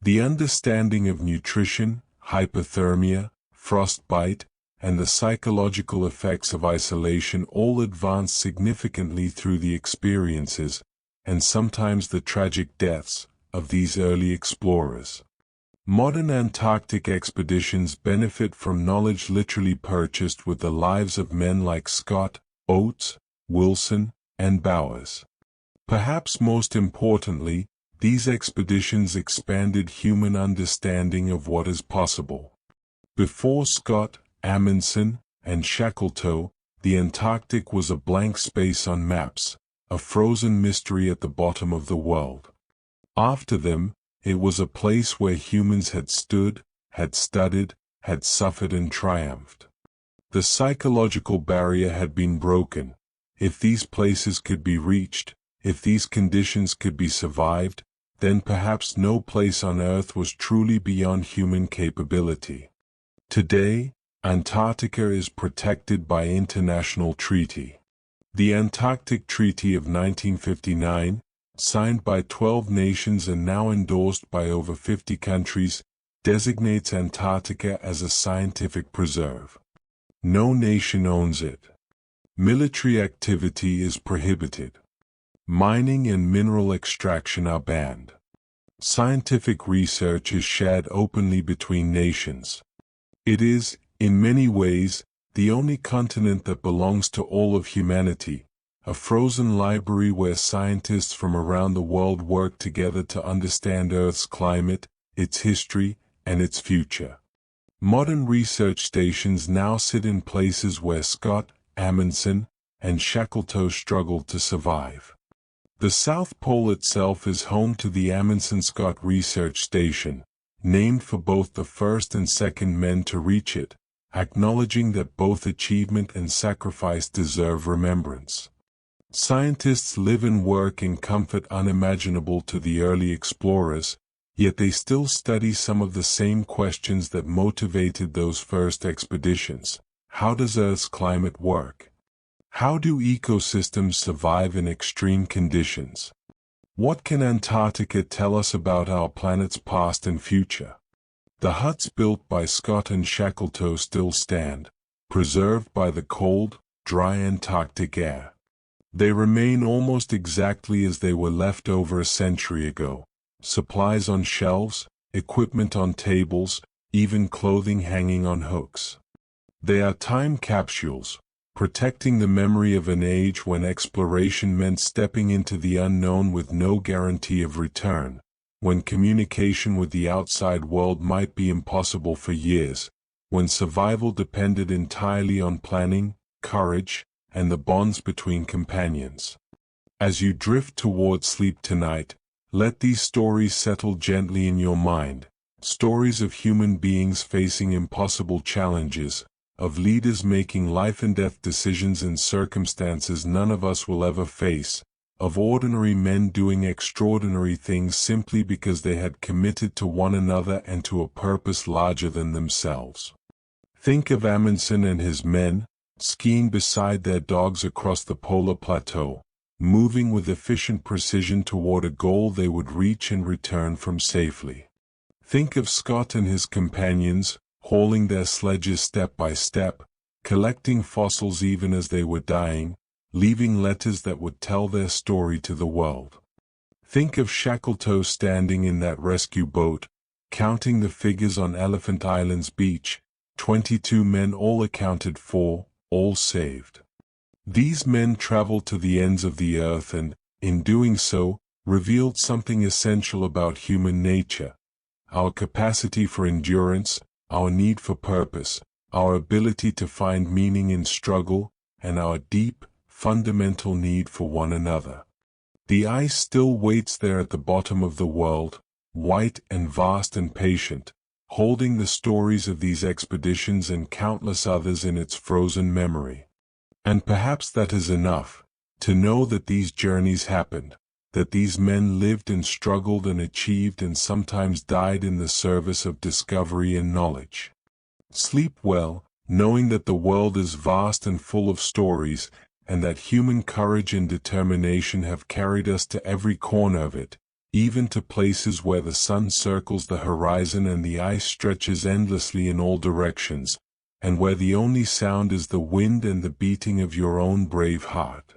The understanding of nutrition, hypothermia, frostbite, and the psychological effects of isolation all advanced significantly through the experiences, and sometimes the tragic deaths, of these early explorers. Modern Antarctic expeditions benefit from knowledge literally purchased with the lives of men like Scott, Oates, Wilson, and Bowers. Perhaps most importantly, these expeditions expanded human understanding of what is possible. Before Scott, Amundsen, and Shackleton, the Antarctic was a blank space on maps, a frozen mystery at the bottom of the world. After them, it was a place where humans had stood, had studied, had suffered and triumphed. The psychological barrier had been broken. If these places could be reached, if these conditions could be survived, then perhaps no place on Earth was truly beyond human capability. Today, Antarctica is protected by international treaty. The Antarctic Treaty of 1959, signed by 12 nations and now endorsed by over 50 countries, designates Antarctica as a scientific preserve. No nation owns it. Military activity is prohibited. Mining and mineral extraction are banned. Scientific research is shared openly between nations. It is, in many ways, the only continent that belongs to all of humanity, a frozen library where scientists from around the world work together to understand Earth's climate, its history, and its future. Modern research stations now sit in places where Scott, Amundsen, and Shackleton struggled to survive. The South Pole itself is home to the Amundsen-Scott Research Station, named for both the first and second men to reach it, acknowledging that both achievement and sacrifice deserve remembrance. Scientists live and work in comfort unimaginable to the early explorers, yet they still study some of the same questions that motivated those first expeditions. How does Earth's climate work? How do ecosystems survive in extreme conditions? What can Antarctica tell us about our planet's past and future? The huts built by Scott and Shackleton still stand, preserved by the cold, dry Antarctic air. They remain almost exactly as they were left over a century ago. Supplies on shelves, equipment on tables, even clothing hanging on hooks. They are time capsules, protecting the memory of an age when exploration meant stepping into the unknown with no guarantee of return, when communication with the outside world might be impossible for years, when survival depended entirely on planning, courage, and the bonds between companions. As you drift toward sleep tonight, let these stories settle gently in your mind, stories of human beings facing impossible challenges, of leaders making life-and-death decisions in circumstances none of us will ever face, of ordinary men doing extraordinary things simply because they had committed to one another and to a purpose larger than themselves. Think of Amundsen and his men, skiing beside their dogs across the polar plateau, moving with efficient precision toward a goal they would reach and return from safely. Think of Scott and his companions, hauling their sledges step by step, collecting fossils even as they were dying, leaving letters that would tell their story to the world. Think of Shackleton standing in that rescue boat, counting the figures on Elephant Island's beach, 22 men all accounted for, all saved. These men traveled to the ends of the earth and, in doing so, revealed something essential about human nature, our capacity for endurance, our need for purpose, our ability to find meaning in struggle, and our deep, fundamental need for one another. The ice still waits there at the bottom of the world, white and vast and patient, holding the stories of these expeditions and countless others in its frozen memory. And perhaps that is enough, to know that these journeys happened, that these men lived and struggled and achieved and sometimes died in the service of discovery and knowledge. Sleep well, knowing that the world is vast and full of stories, and that human courage and determination have carried us to every corner of it, even to places where the sun circles the horizon and the ice stretches endlessly in all directions, and where the only sound is the wind and the beating of your own brave heart.